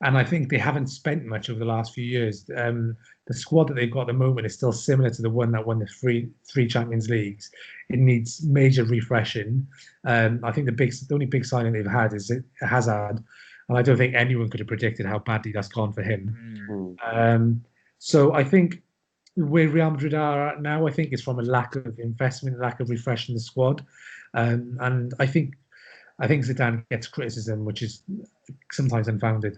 Speaker 4: And I think they haven't spent much over the last few years. The squad that they've got at the moment is still similar to the one that won the three Champions Leagues. It needs major refreshing. I think the only big signing they've had is Hazard, and I don't think anyone could have predicted how badly that's gone for him. So I think where Real Madrid are at now, I think it's from a lack of investment, lack of refreshing the squad, and I think Zidane gets criticism, which is sometimes unfounded.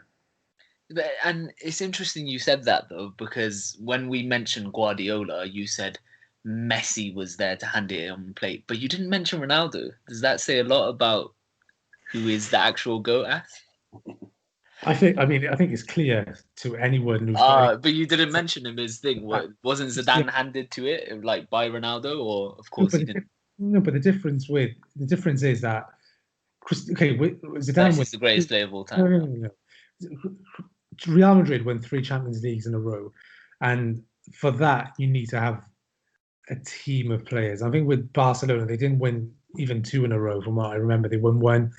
Speaker 3: And it's interesting you said that, though, because when we mentioned Guardiola, you said Messi was there to hand it on the plate, but you didn't mention Ronaldo. Does that say a lot about who is the actual GOAT?
Speaker 4: I think it's clear to anyone who's.
Speaker 3: But you didn't mention him as thing. Wasn't Zidane handed to it like by Ronaldo, or of course he didn't?
Speaker 4: No, but the difference is that Zidane
Speaker 3: was the greatest player of all time.
Speaker 4: No. Real Madrid won 3 Champions Leagues in a row, and for that you need to have a team of players. I think with Barcelona they didn't win even 2 in a row. From what I remember, they won 1,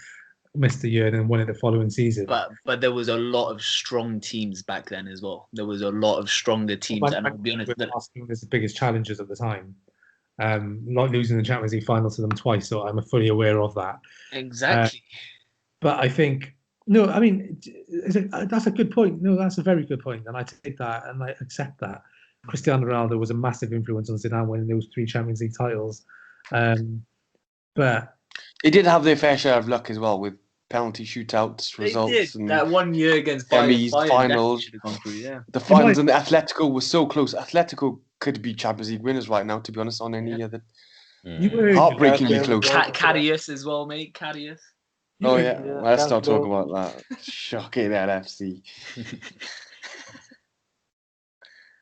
Speaker 4: missed a year, and then won it the following season.
Speaker 3: But there was a lot of strong teams back then as well. There was a lot of stronger teams, and I'll be honest,
Speaker 4: Barcelona is the biggest challenges at the time. Like losing the Champions League final to them twice, so I'm fully aware of that.
Speaker 3: Exactly.
Speaker 4: But I think. No, I mean, that's a good point. No, that's a very good point, and I take that and I accept that. Cristiano Ronaldo was a massive influence on Zidane winning those 3 Champions League titles, but
Speaker 1: they did have their fair share of luck as well with penalty shootouts results.
Speaker 3: They did.
Speaker 1: And
Speaker 3: that one year against
Speaker 1: Bayern finals.
Speaker 3: Yeah.
Speaker 1: The finals and the Atletico was so close. Atletico could be Champions League winners right now, to be honest, on any other. Heartbreakingly close.
Speaker 3: Karius as well, mate. Karius.
Speaker 1: Oh yeah, let's not talk about that. Shocking LFC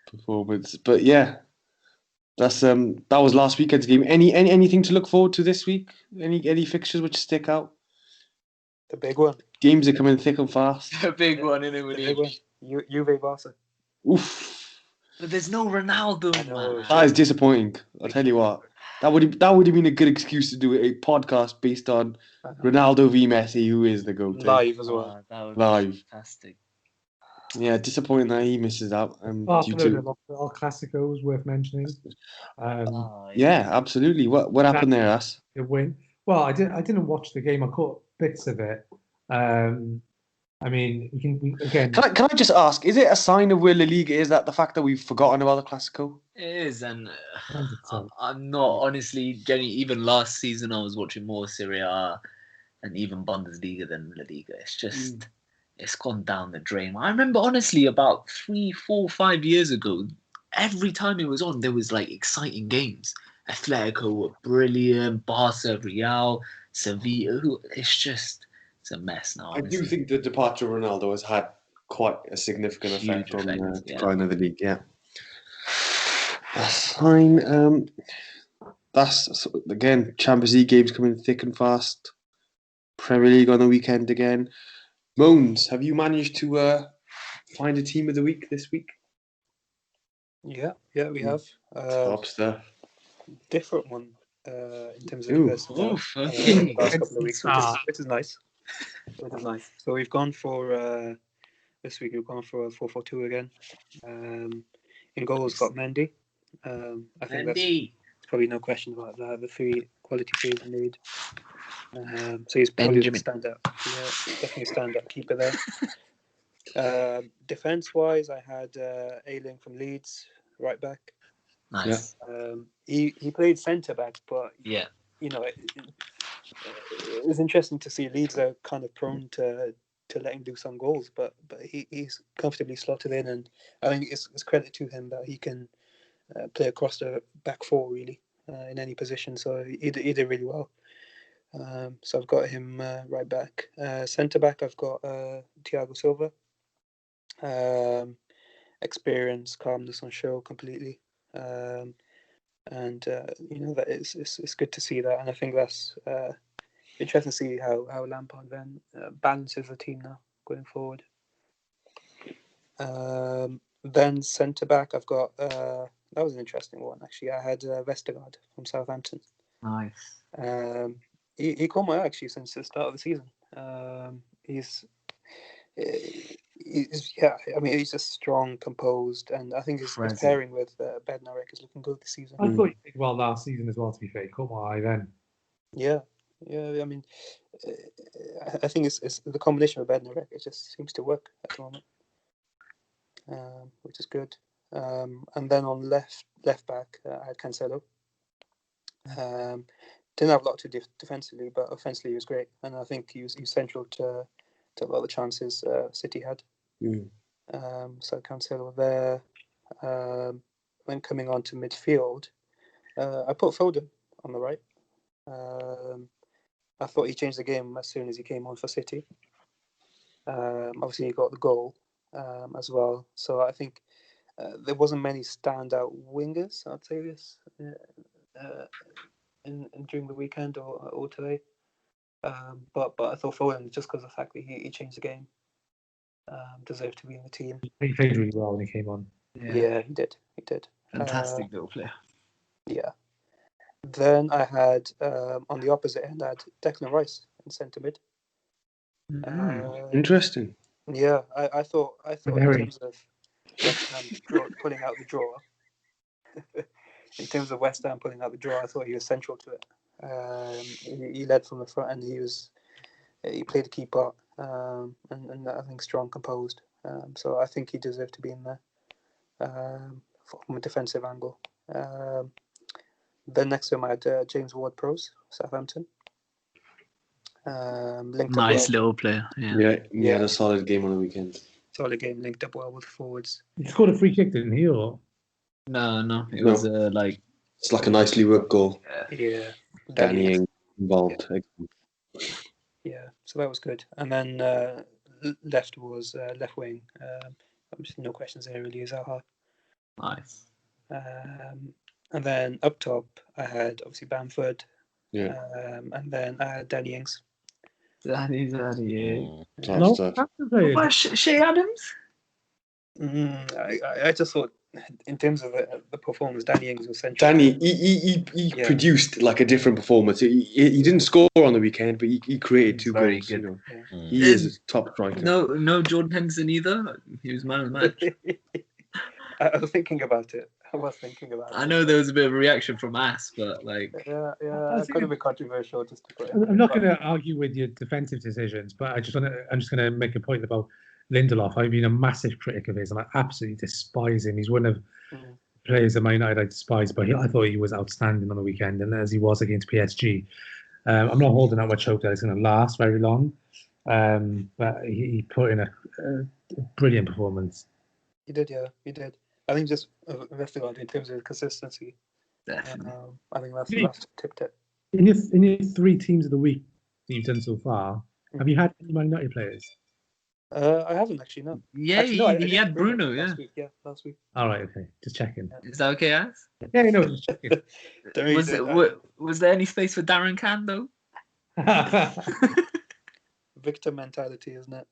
Speaker 1: performance, but yeah, that's that was last weekend's game. Anything to look forward to this week? Any fixtures which stick out?
Speaker 5: The big one.
Speaker 1: Games are coming thick and fast.
Speaker 3: The big one, innit?
Speaker 5: Juve Barca.
Speaker 1: Oof.
Speaker 3: But there's no Ronaldo, man.
Speaker 1: That is disappointing. I'll tell you what. That would have been a good excuse to do a podcast based on Ronaldo v Messi, who is the GOAT.
Speaker 5: Live as well.
Speaker 3: That would
Speaker 1: Live.
Speaker 3: be fantastic.
Speaker 1: Yeah, disappointing that he misses out.
Speaker 4: Barcelona, El Clasico was worth mentioning.
Speaker 1: Yeah, absolutely. What happened there, Ass?
Speaker 4: The win. Well, I didn't watch the game. I caught bits of it. I mean, again.
Speaker 1: Can I just ask? Is it a sign of where La Liga is that the fact that we've forgotten about the Clasico?
Speaker 3: It is, and I'm not honestly, Jenny. Even last season, I was watching more Serie A and even Bundesliga than La Liga. It's just it's gone down the drain. I remember honestly about 3, 4, 5 years ago, every time it was on, there was like exciting games, Atletico were brilliant. Barca, Real, Sevilla. It's a mess now.
Speaker 1: I do
Speaker 3: Honestly.
Speaker 1: think the departure of Ronaldo has had quite a significant
Speaker 3: Huge
Speaker 1: effect on
Speaker 3: effect,
Speaker 1: the
Speaker 3: yeah.
Speaker 1: decline of the league. Yeah, that's fine. That's again Champions League games coming thick and fast. Premier League on the weekend again. Mones, have you managed to find a team of the week this week?
Speaker 5: Yeah, we have.
Speaker 1: Top stuff.
Speaker 5: Different one in terms of
Speaker 1: Ooh.
Speaker 5: versatile
Speaker 3: Okay.
Speaker 5: the last couple of weeks,
Speaker 4: Ah.
Speaker 5: which is nice. Which is nice. So we've gone for this week. We've gone for a 4-4-2 again. In goals, got Mendy. I think that's probably no question about that. The three quality saves he made. So he's probably the
Speaker 3: Benjamin.
Speaker 5: standout. Yeah, definitely standout keeper there. Defense wise, I had Ayling from Leeds, right back.
Speaker 3: Nice.
Speaker 5: He played centre back, but
Speaker 3: Yeah.
Speaker 5: you know, it was interesting to see Leeds are kind of prone to letting loose on goals, but he's comfortably slotted in, and I think it's credit to him that he can play across the back four really in any position. So he did really well. So I've got him right back. Centre back, I've got Thiago Silva. Experience, calmness on show completely. And that it's good to see that, and I think that's interesting to see how Lampard then balances the team now going forward. Then centre back, I've got that was an interesting one actually. I had Vestergaard from Southampton.
Speaker 3: Nice.
Speaker 5: He caught my eye actually since the start of the season. He's I mean, he's just strong, composed, and I think his pairing with Bednarek is looking good this season.
Speaker 4: I thought he did well last season as well, to be fair. He caught my eye then.
Speaker 5: Yeah. I mean, I think it's the combination with Bednarek. It just seems to work at the moment, which is good. And then on left back, I had Cancelo. Didn't have a lot to do defensively, but offensively he was great, and I think he was central to a lot of the chances City had. So Cancelo there. When coming on to midfield, I put Foden on the right. I thought he changed the game as soon as he came on for City. Obviously, he got the goal as well. So I think there wasn't many standout wingers, I'd say this, in during the weekend or today. But I thought Foden, just because of the fact that he changed the game, deserved to be in the team.
Speaker 4: He played really well when he came on.
Speaker 5: Yeah, he did.
Speaker 3: Fantastic little player.
Speaker 5: Yeah. Then I had on the opposite end, I had Declan Rice in centre mid.
Speaker 1: Interesting.
Speaker 5: Yeah, I thought in terms of West Ham pulling out the draw. In terms of West Ham pulling out the draw, I thought he was central to it. He led from the front, and he played a key part, and I think strong, composed. So I think he deserved to be in there from a defensive angle. Then next to him, I had James Ward-Prowse, Southampton.
Speaker 3: Nice little player.
Speaker 1: Yeah, he had a solid game on the weekend.
Speaker 5: Solid game, linked up well with forwards.
Speaker 4: He scored a free kick, didn't he? Or
Speaker 3: No, it was like
Speaker 1: it's like a nicely worked goal.
Speaker 5: Yeah,
Speaker 1: Danny involved.
Speaker 5: Yeah, so that was good. And then left was left wing. No questions there really. Zaha.
Speaker 3: Nice.
Speaker 5: And then up top, I had obviously Bamford.
Speaker 1: Yeah.
Speaker 5: And then I had Danny Ings.
Speaker 3: Danny.
Speaker 1: Top stuff.
Speaker 3: What about Shea Adams?
Speaker 5: I just thought, in terms of the performance, Danny Ings was central.
Speaker 1: Danny, he produced like a different performance. He didn't score on the weekend, but he created two
Speaker 3: very
Speaker 1: goals.
Speaker 3: good.
Speaker 1: You know. He is a top striker.
Speaker 3: No Jordan Henderson either. He was man of the match.
Speaker 5: I was thinking about it.
Speaker 3: I know there was a bit of a reaction from us, but like,
Speaker 5: yeah, it could have been controversial just to put it.
Speaker 4: I'm not going to argue with your defensive decisions, but I'm just going to make a point about Lindelof. I've been a massive critic of his, and I absolutely despise him. He's one of the players at Man United I despise, but I thought he was outstanding on the weekend, and as he was against PSG. I'm not holding out much hope that it's going to last very long, but he put in a brilliant performance.
Speaker 5: He did, yeah, he did. I think just Vestergaard, in terms of consistency,
Speaker 3: Definitely.
Speaker 5: I think that's tipped it.
Speaker 4: In your 3 teams of the week that you've done so far, have you had any Man United players?
Speaker 5: I haven't actually, no.
Speaker 3: Yeah,
Speaker 5: Actually, no, I
Speaker 3: he
Speaker 5: did
Speaker 3: had Bruno, yeah.
Speaker 5: last week. Yeah, last week.
Speaker 4: All right, okay, just checking.
Speaker 3: Is that okay, As?
Speaker 4: Yeah, no, just checking.
Speaker 3: Was there any space for Darren Can, though?
Speaker 5: Victor mentality, isn't it?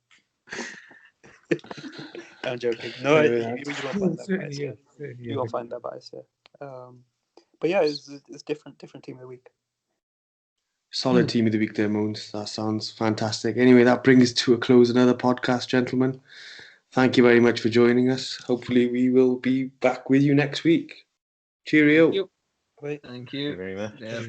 Speaker 5: I'm joking. No, you won't find that bias. Yeah. You won't find that bias. Yeah. But yeah, it's different team of the week.
Speaker 1: Solid team of the week there, Mones. That sounds fantastic. Anyway, that brings to a close another podcast, gentlemen. Thank you very much for joining us. Hopefully we will be back with you next week. Cheerio.
Speaker 3: Thank you.
Speaker 2: Thank you very much.
Speaker 3: Yeah.